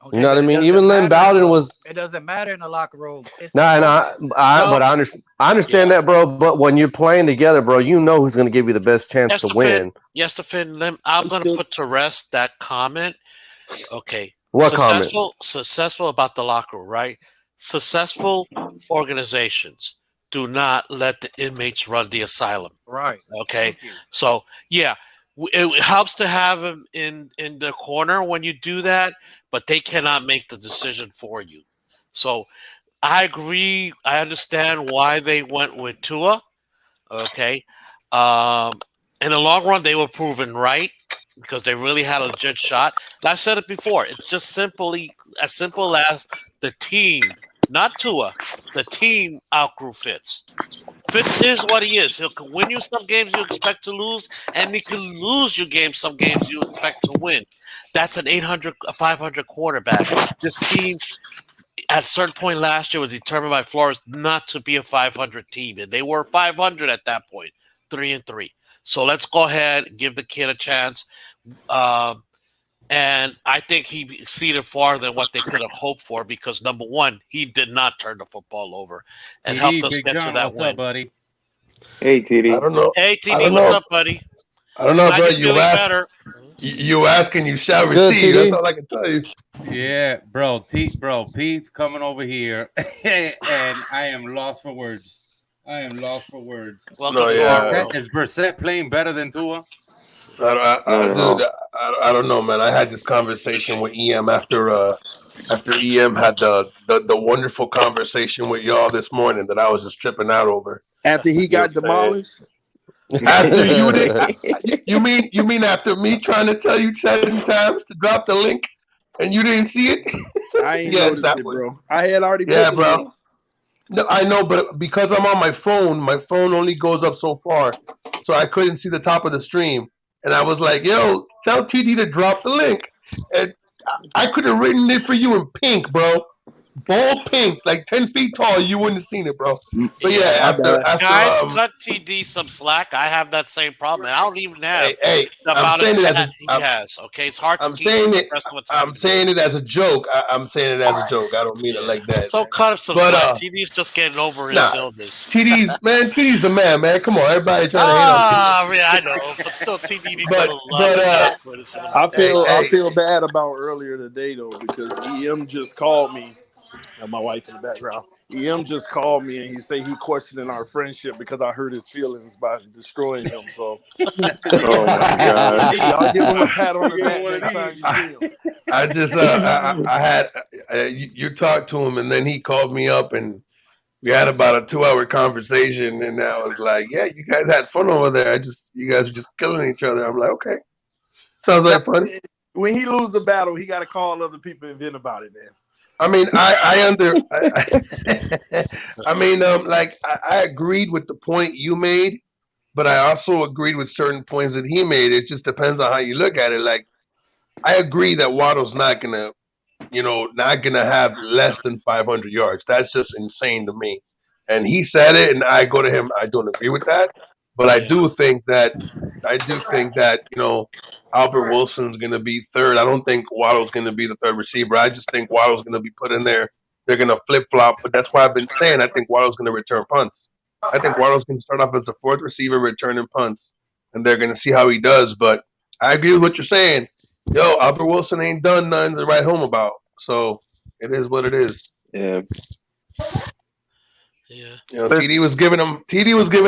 Okay, you know what I mean? Even Lynn Bowden was. It doesn't matter in the locker room. But I understand that, bro. But when you're playing together, bro, you know who's going to give you the best chance to win. Yes, to Finn. I'm going to put to rest that comment. Okay. What comment? Successful about the locker room, right? Successful organizations do not let the inmates run the asylum. Right. Okay. So, yeah, it helps to have them in the corner when you do that, but they cannot make the decision for you. So, I agree. I understand why they went with Tua. Okay. In the long run, they were proven right, because they really had a legit shot. I've said it before. It's just as simple as the team, not Tua, the team outgrew Fitz. Fitz is what he is. He'll win you some games you expect to lose, and he can lose you some games you expect to win. That's an 500 quarterback. This team, at a certain point last year, was determined by Flores not to be a 500 team, and they were 500 at that point, 3-3. So let's go ahead and give the kid a chance. And I think he exceeded far than what they could have hoped for because, number one, he did not turn the football over and helped us get to that win. Up, buddy? Hey, TD. I don't know. Hey, TD, what's up, buddy? I don't know, bro. Better. You ask and you shall receive. That's all I can tell you. Yeah, bro. Pete's coming over here, and I am lost for words. Welcome to our world. Is Brissett playing better than Tua? I don't know, man. I had this conversation with EM after EM had the wonderful conversation with y'all this morning that I was just tripping out over. After he got demolished? After you did? You mean after me trying to tell you 7 times to drop the link and you didn't see it? I ain't noticed it, bro. I had already bro. No, I know, but because I'm on my phone only goes up so far, so I couldn't see the top of the stream. And I was like, "Yo, tell TD to drop the link." And I could have written it for you in pink, bro. Bold pink, like 10 feet tall. You wouldn't have seen it, bro. But yeah, after guys, cut TD some slack. I have that same problem. I don't even have the amount of that he has. Okay, it's hard to keep I'm saying it as a joke. I'm saying it as a joke. I don't mean it like that. So cut him some slack. TD's just getting over his illness. TD's the man. Come on, everybody trying to hate on TD. I know, but still, TD needs a little love. I feel bad about earlier today though because EM just called me. And my wife in the background. EM just called me and he said he questioning our friendship because I hurt his feelings by destroying him. So, oh my God, y'all give him a pat on the back next time you see him. I just, I had you talked to him and then he called me up and we had about a 2-hour conversation and I was like, yeah, you guys had fun over there. You guys are just killing each other. I'm like, okay, sounds like fun. When he loses the battle, he got to call other people and vent about it, man. I mean, I agreed with the point you made, but I also agreed with certain points that he made. It just depends on how you look at it. Like, I agree that Waddle's not gonna have less than 500 yards. That's just insane to me. And he said it, and I go to him. I don't agree with that, but I do think that Albert Wilson's going to be third. I don't think Waddle's going to be the third receiver. I just think Waddle's going to be put in there. They're going to flip-flop, but that's why I've been saying I think Waddle's going to return punts. I think Waddle's going to start off as the fourth receiver returning punts, and they're going to see how he does. But I agree with what you're saying. Yo, Albert Wilson ain't done nothing to write home about, so it is what it is. Yeah. TD was giving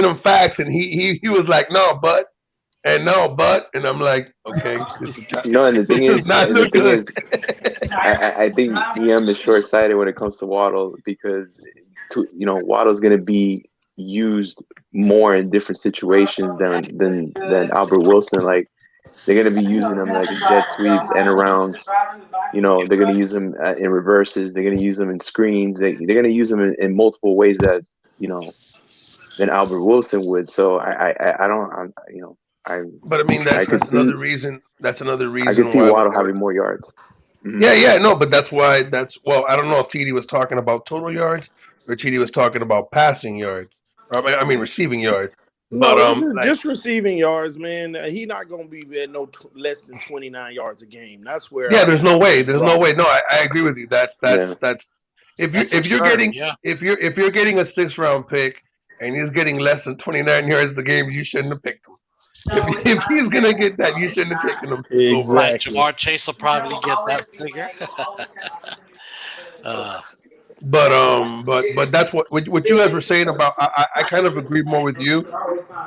him facts, and he was like, no, but. And I'm like, okay. No, and the thing is, I think EM is short-sighted when it comes to Waddle because, Waddle's going to be used more in different situations than Albert Wilson. Like they're gonna be using him like in jet sweeps and arounds. You know, they're gonna use him in reverses. They're gonna use him in screens. They're gonna use him in multiple ways that than Albert Wilson would. So I don't But I mean that's another reason. That's another reason. I could see Waddle having more yards. Mm-hmm. Yeah, no, but that's why. I don't know if TD was talking about total yards or TD was talking about passing yards. I mean receiving yards. No, but, just receiving yards, man. He not gonna be at less than 29 yards a game. That's where. Yeah, there's no way. There's no way. No, I agree with you. That's if you're getting if you're getting a 6th-round pick and he's getting less than 29 yards a game, you shouldn't have picked him. If he's gonna get that, you shouldn't have taken him. Exactly. Right, Jamar Chase will probably get that figure. But that's what you guys were saying about. I kind of agreed more with you,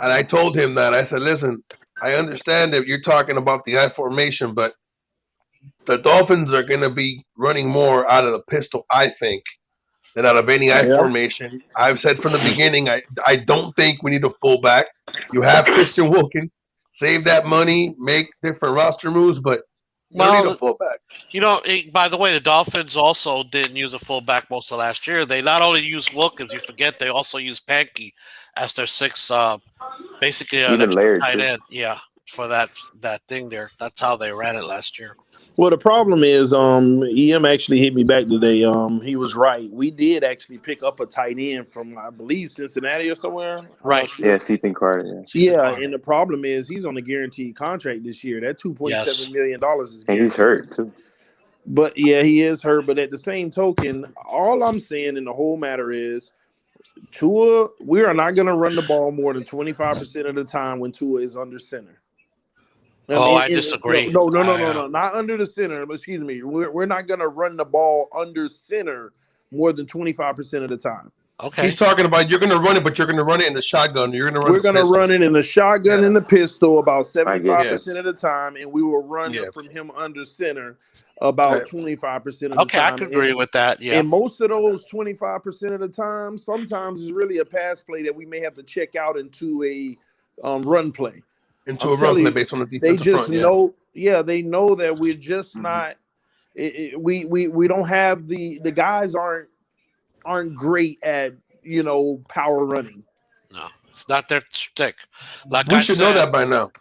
and I told him that. I said, listen, I understand that you're talking about the I formation, but the Dolphins are going to be running more out of the pistol, I think, than out of any I formation. I've said from the beginning, I don't think we need a fullback. You have Christian Wilkins. Save that money, make different roster moves, but you don't need a fullback. By the way, the Dolphins also didn't use a fullback most of last year. They not only used Wilkins, you forget, they also used Pankey as their 6th, basically tight end. Yeah, for that thing there. That's how they ran it last year. Well, the problem is, EM actually hit me back today. He was right. We did actually pick up a tight end from, I believe, Cincinnati or somewhere. Right. Yeah, Ethan Carter. Yeah, and the problem is he's on a guaranteed contract this year. That $2.7 million is guaranteed. And he's hurt, too. But, yeah, he is hurt. But at the same token, all I'm saying in the whole matter is, Tua, we are not going to run the ball more than 25% of the time when Tua is under center. I disagree. No, not under the center. Excuse me. We're not going to run the ball under center more than 25% of the time. Okay. He's talking about you're going to run it, but you're going to run it in the shotgun. We're going to run it in the shotgun and the pistol about 75% of the time, and we will run it from him under center about 25% of the time. Okay, I can agree with that. Yeah. And most of those 25% of the time, sometimes it's really a pass play that we may have to check out into a run play. Into a run play based on the defense. They just know, they know that we're just not. We don't have the guys aren't great at power running. No, it's not their stick. Like we should know that by now.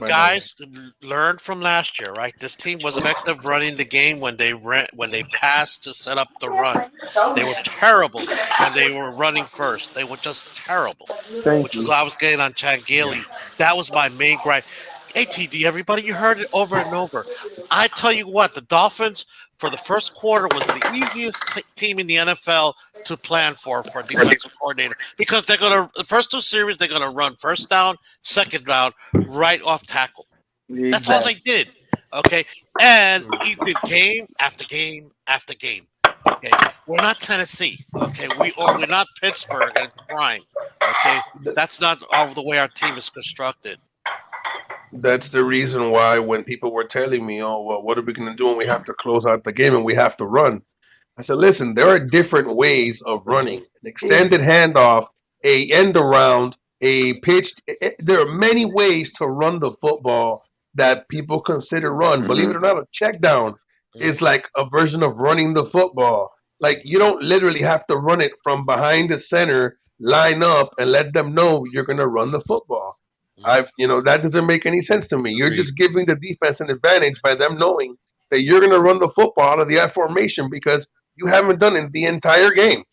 Guys learned from last year, right? This team was effective running the game when they passed to set up the run. They were terrible when they were running first. They were just terrible. Which is why I was getting on Chad Gailey. That was my main gripe. ATD, everybody, you heard it over and over. I tell you what, the Dolphins for the first quarter was the easiest team in the NFL to plan for a defensive coordinator because the first 2 series they're gonna run first down, second down, right off tackle. Exactly. That's all they did. Okay, and he did game after game after game. Okay, we're not Tennessee. Okay, we're not Pittsburgh and crying. Okay, that's not all the way our team is constructed. That's the reason why when people were telling me, oh, well, what are we going to do when we have to close out the game and we have to run? I said, listen, there are different ways of running. An extended handoff, a end around, a pitch. There are many ways to run the football that people consider run. Believe it or not, a check down is like a version of running the football. Like you don't literally have to run it from behind the center, line up, and let them know you're going to run the football. That doesn't make any sense to me. You're just giving the defense an advantage by them knowing that you're going to run the football out of the I formation because you haven't done it the entire game.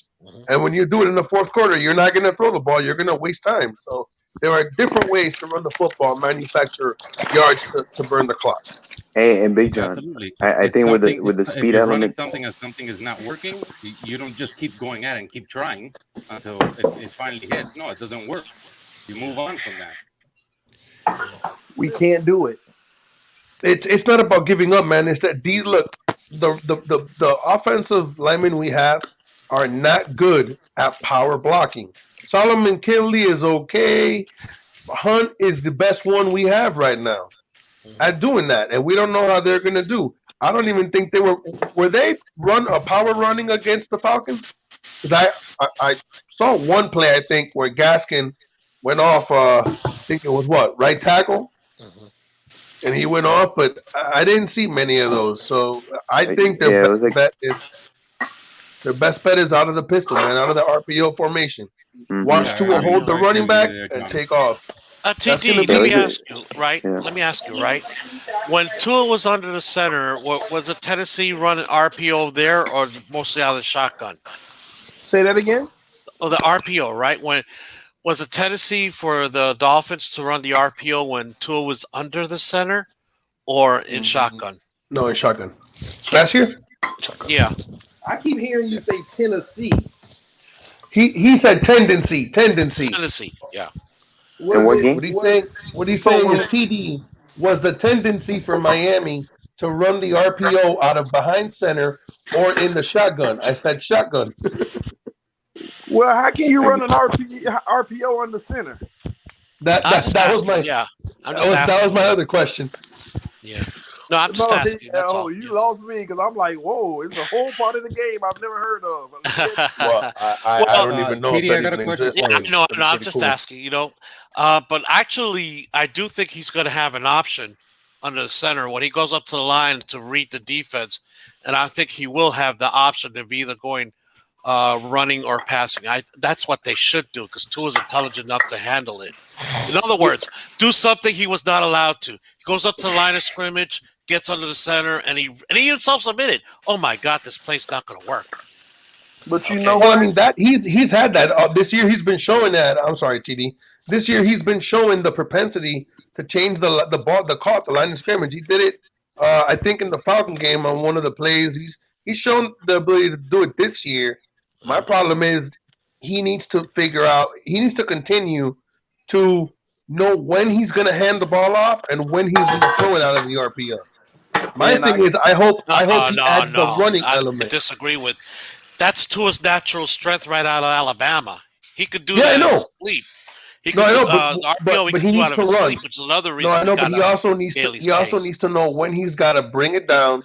And when you do it in the fourth quarter, you're not going to throw the ball. You're going to waste time. So there are different ways to run the football, manufacture yards to burn the clock. Hey, and Big John, I think with the speed element, something is not working, you don't just keep going at it and keep trying until it finally hits. No, it doesn't work. You move on from that. We can't do it. It's not about giving up, man. It's that the offensive linemen we have are not good at power blocking. Solomon Kinley is okay. Hunt is the best one we have right now at doing that, and we don't know how they're going to do. I don't even think they were they run a power running against the Falcons? Because I saw one play, I think, where Gaskin went off, I think it was right tackle? Mm-hmm. And he went off, but I didn't see many of those. So I think Yeah, it was like their best bet is out of the pistol, man, out of the RPO formation. mm-hmm. Watch Yeah, Tua hold the I agree running with you back there, and John. take off. That's going to TD, Yeah, let it me was ask you, right? yeah. Let me ask you, right? When Tua was under the center, was it Tennessee running RPO there or mostly out of the shotgun? Say that again. Oh, the RPO, right? When was it Tennessee for the Dolphins to run the RPO when Tua was under the center or in shotgun? No, in shotgun. Last year? Shotgun. Yeah. I keep hearing you say Tennessee. He said tendency. Tennessee, yeah. In Was what it? game? What he's So saying when is TD was the tendency for Miami to run the RPO out of behind center or in the shotgun. I said shotgun. well, how can you Like, run an RPO on the center? I'm just That was asking. my Yeah. I'm just asking. that was my other question. Yeah. No, I'm just asking. That's all. You lost me because I'm like, whoa, it's a whole part of the game I've never heard of. Well, I Well, don't even know if TD, that I got a even question exists. for yeah, you. I know. That'd No, be I'm pretty just cool. asking. But actually, I do think he's going to have an option under the center when he goes up to the line to read the defense, and I think he will have the option of either going running or passing. That's what they should do because Tua's intelligent enough to handle it. In other words, do something he was not allowed to. He goes up to the line of scrimmage, gets under the center, and he himself submitted. Oh my God, this play's not going to work. But you Okay. know Well, I what? mean that he's had that this year. He's been showing that. I'm sorry, TD. This year he's been showing the propensity to change the ball, the line of scrimmage. He did it, I think, in the Falcon game on one of the plays. He's shown the ability to do it this year. My problem is he needs to figure out. He needs to continue to know when he's going to hand the ball off and when he's going to throw it out of the RPO. My And thing is, I hope he No, adds the no. running I element. disagree with. That's Tua's natural strength right out of Alabama. He could do Yeah, I that in know. his sleep. He No, could I do know, RPO. He but could he do needs out of to his run. sleep, which is another No, I reason we know, but got he Bailey's also case. needs to know when he's got to bring it down,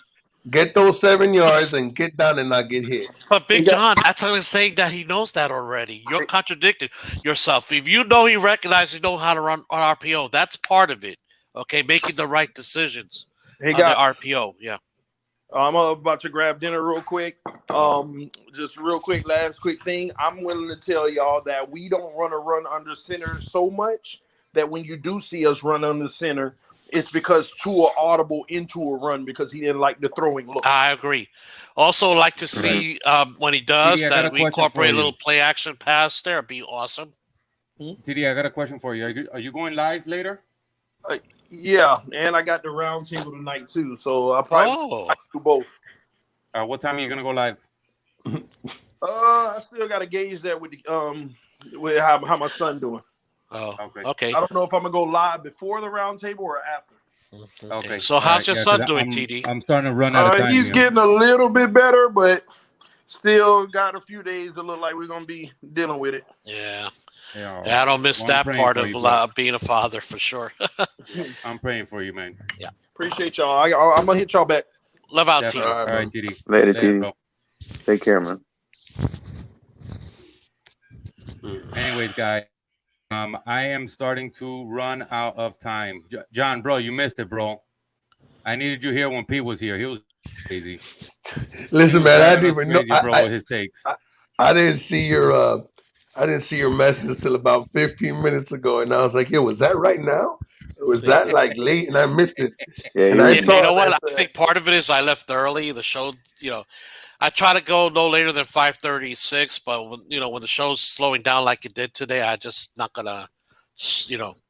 get those 7 yards, and get down and not get hit. But Big John, that's how he's saying that he knows that already. You're contradicting yourself. If you know he recognizes you know how to run on RPO, that's part of it. Okay, making the right decisions hey, on the guys, RPO. Yeah. I'm about to grab dinner real quick. Just real quick, last quick thing. I'm willing to tell y'all that we don't run under center so much that when you do see us run under center, it's because Tua audible into a run because he didn't like the throwing look. I agree. Also, like to see when he does TD, I got that a we question incorporate for a little you. play action pass there. It'd be awesome. TD, I got a question for you. Are you going live later? Yeah, and I got the round table tonight too, so I probably do both. What time are you gonna go live? I still got to gauge that with the with how my son doing. Oh, okay. I don't know if I'm gonna go live before the round table or after. Okay. So how's your son doing, TD? I'm starting to run out of time. He's getting a little bit better, but still got a few days to look like we're gonna be dealing with it. Yeah. Yeah, I don't miss I'm that praying part for of you, being a father for sure. I'm praying for you, man. Yeah. Appreciate y'all. I'm gonna hit y'all back. Love out, Definitely. team. All right, TD. Later, TD. bro. Take care, man. Anyways, guys, I am starting to run out of time. John, bro, you missed it, bro. I needed you here when Pete was here. He was crazy. Listen, man, I didn't even know. Bro, with his takes. I didn't see your message till about 15 minutes ago, and I was like, "Yo, was that right now? Was that like late?" And I missed it. Yeah, and I saw. You know what? I think part of it is I left early. The show, I try to go no later than 5:36, but when the show's slowing down like it did today, I just not gonna,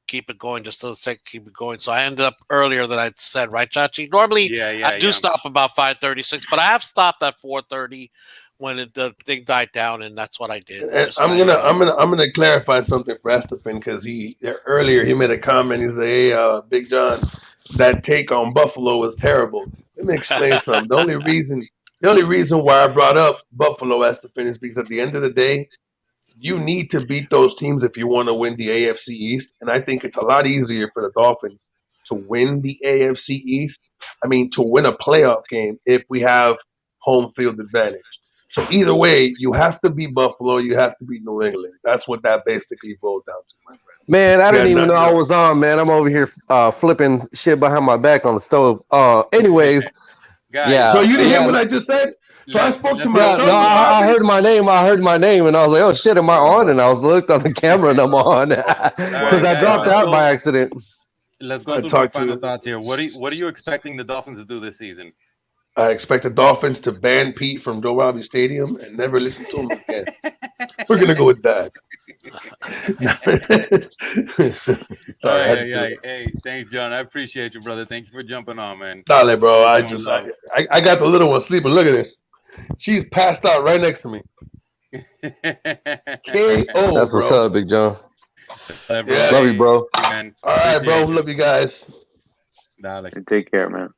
keep it going just for the sake of keep it going. So I ended up earlier than I said, right, Chachi? Normally, I do stop about 5:36, but I have stopped at 4:30 when the thing died down, and that's what I did. And I'm gonna clarify something for Estefan because earlier he made a comment. He said, "Hey, Big John, that take on Buffalo was terrible." Let me explain something. The only reason why I brought up Buffalo, Estefan, is because at the end of the day, you need to beat those teams if you want to win the AFC East. And I think it's a lot easier for the Dolphins to win the AFC East. I mean, to win a playoff game if we have home field advantage. So either way, you have to beat Buffalo, you have to beat New England. That's what that basically boiled down to, my friend. Man, I didn't even know I was on, man. I'm over here flipping shit behind my back on the stove. Anyways, Guys, yeah. So you didn't hear what I just said? So I spoke to my son. No, I heard my name. I heard my name, and I was like, "Oh shit, am I on?" And I was looked on the camera, and I'm on because I dropped out by accident. Let's go through some final thoughts here. What are you expecting the Dolphins to do this season? I expect the Dolphins to ban Pete from Joe Robbie Stadium and never listen to him again. We're gonna go with that. Hey, thanks, John. I appreciate you, brother. Thank you for jumping on, man. Dale, bro. I got the little one sleeping. Look at this. She's passed out right next to me. KO, That's what's up, Big John. Yeah. Love you, bro. Man. All right, bro. Love you guys. Dale. Take care, man.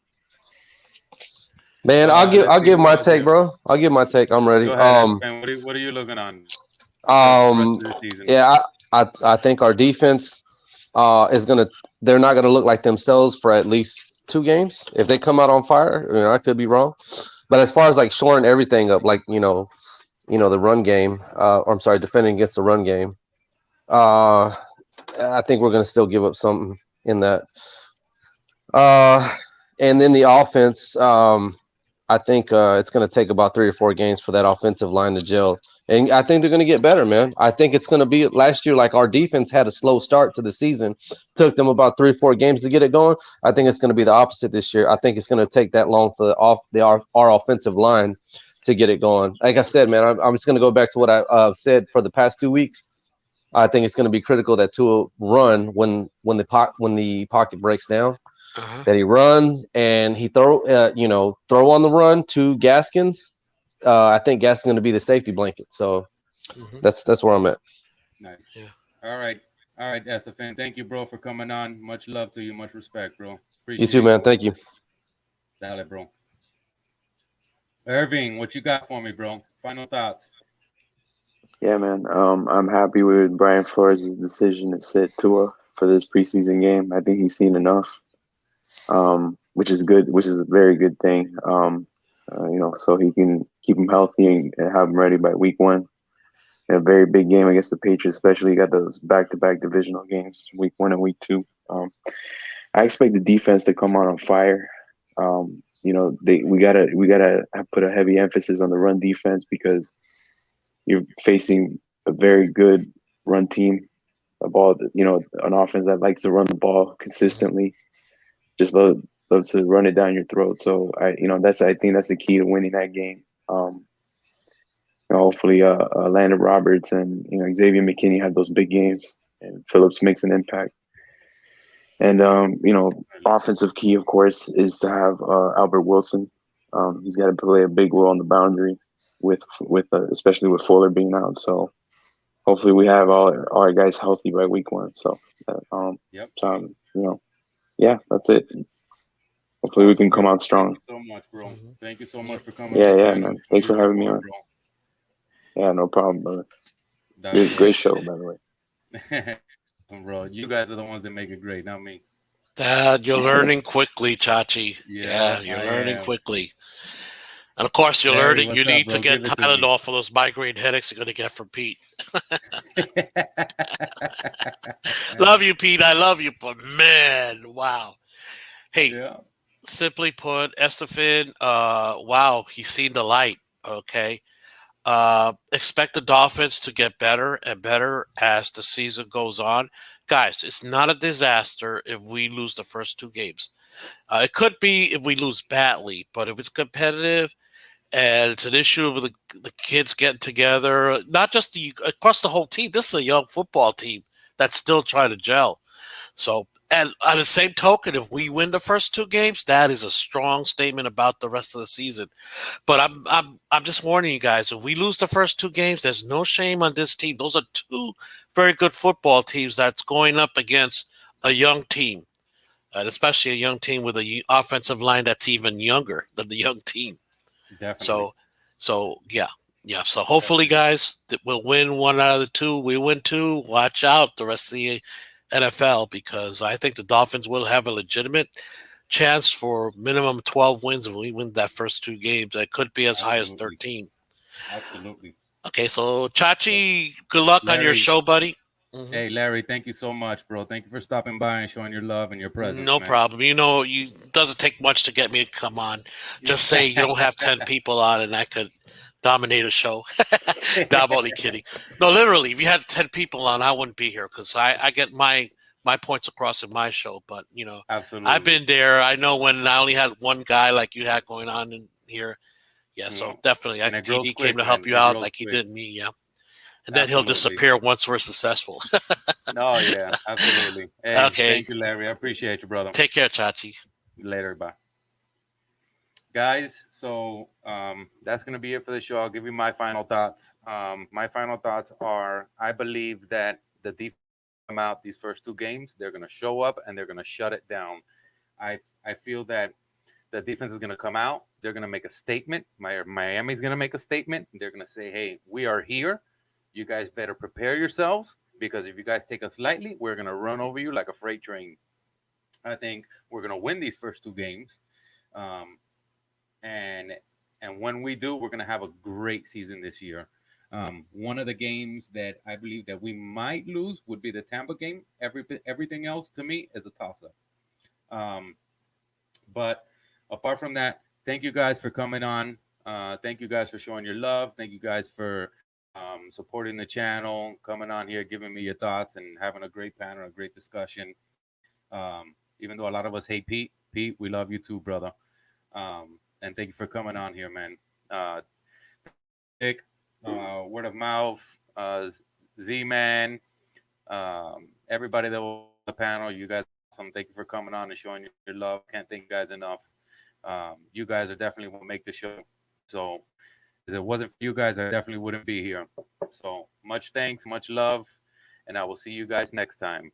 Man, I'll give my take, bro. I'll give my take. I'm ready. Go ahead, what are you looking on? Yeah, I think our defense they're not gonna look like themselves for at least 2 games. If they come out on fire, I could be wrong. But as far as like shoring everything up, like the run game, defending against the run game, I think we're gonna still give up something in that. And then the offense, I think it's going to take about 3 or 4 games for that offensive line to gel. And I think they're going to get better, man. I think it's going to be last year, like our defense had a slow start to the season. Took them about 3 or 4 games to get it going. I think it's going to be the opposite this year. I think it's going to take that long for our offensive line to get it going. Like I said, man, I'm just going to go back to what I said for the past 2 weeks. I think it's going to be critical that Tua run when the pocket breaks down. That he runs and he throw on the run to Gaskins. I think Gaskins is going to be the safety blanket. So that's where I'm at. Nice. Yeah. All right, SFN. Thank you, bro, for coming on. Much love to you. Much respect, bro. Appreciate you too, man. Thank you. Dale, bro. Irving, what you got for me, bro? Final thoughts. Yeah, man. I'm happy with Brian Flores' decision to sit Tua for this preseason game. I think he's seen enough. Which is good, which is a very good thing. So he can keep him healthy and have him ready by week 1. In a very big game against the Patriots, especially you got those back-to-back divisional games, week 1 and week 2. I expect the defense to come out on fire. We gotta put a heavy emphasis on the run defense because you're facing a very good run team, an offense that likes to run the ball consistently. Just love to run it down your throat. So I think that's the key to winning that game. Hopefully, Landon Roberts and Xavier McKinney have those big games, and Phillips makes an impact. And offensive key, of course, is to have Albert Wilson. He's got to play a big role on the boundary with especially with Fuller being out. So hopefully, we have all our guys healthy by week 1. So yeah, that's it. Hopefully we can come out strong. Thank you so much, bro. Thank you so much for coming. Yeah, man. Thanks for having me on. Yeah, no problem, brother. Great show, by the way. Bro, you guys are the ones that make it great, not me. Dad, you're learning quickly, Chachi. Yeah, you're learning quickly. And of course, you're learning you need to get Tylenol for those migraine headaches you're going to get from Pete. Love you, Pete. I love you, but man, wow. Hey, simply put, Estefan, wow, he's seen the light. Okay. Expect the Dolphins to get better and better as the season goes on. Guys, it's not a disaster if we lose the first 2 games. It could be if we lose badly, but if it's competitive and it's an issue of the kids getting together, not just across the whole team. This is a young football team that's still trying to gel. So, and on the same token, if we win the first 2 games, that is a strong statement about the rest of the season. But I'm just warning you guys, if we lose the first 2 games, there's no shame on this team. Those are 2 very good football teams that's going up against a young team, and especially a young team with an offensive line that's even younger than the young team. Definitely. So yeah. So hopefully, guys, we'll win 1 out of the 2. We win 2. Watch out the rest of the NFL, because I think the Dolphins will have a legitimate chance for minimum 12 wins if we win that first 2 games. It could be as high as 13. Absolutely. Okay, so Chachi, good luck on your Larry, show, buddy. hey, Larry, thank you so much, bro. Thank you for stopping by and showing your love and your presence, No man. problem. You know, you doesn't take much to get me to come on. Just say you don't have 10 people on, and I could dominate a show. No, I'm only kidding. No, literally, if you had 10 people on, I wouldn't be here because I get my points across in my show. But you know, Absolutely. I've been there. I know when I only had one guy like you had going on in here. Yeah, so definitely, And it grows TD quick, came to help man. you It out grows like he quick. did me. Yeah, and then he'll Absolutely. disappear once we're successful. Oh yeah, absolutely. Hey, Okay. thank you, Larry. I appreciate you, brother. Take care, Chachi. Later, bye. Guys, so that's gonna be it for the show. I'll give you my final thoughts. My final thoughts are: I believe that the defense come out these first two games, they're gonna show up and they're gonna shut it down. I feel that the defense is gonna come out. They're gonna make a statement. Miami's gonna make a statement. They're gonna say, "Hey, we are here. You guys better prepare yourselves because if you guys take us lightly, we're gonna run over you like a freight train." I think we're gonna win these first two games. Um, and when we do, we're gonna have a great season this year. One of the games that I believe that we might lose would be the Tampa game. Everything else to me is a toss-up. But apart from that, thank you guys for coming on. Thank you guys for showing your love. Thank you guys for supporting the channel, coming on here, giving me your thoughts, and having a great panel, a great discussion. Even though a lot of us hate Pete, we love you too, brother. And thank you for coming on here, man. Nick, word of mouth, Z-Man, everybody that was on the panel, you guys are awesome. Thank you for coming on and showing your love. Can't thank you guys enough. You guys are definitely what make the show. So if it wasn't for you guys, I definitely wouldn't be here. So much thanks, much love, and I will see you guys next time.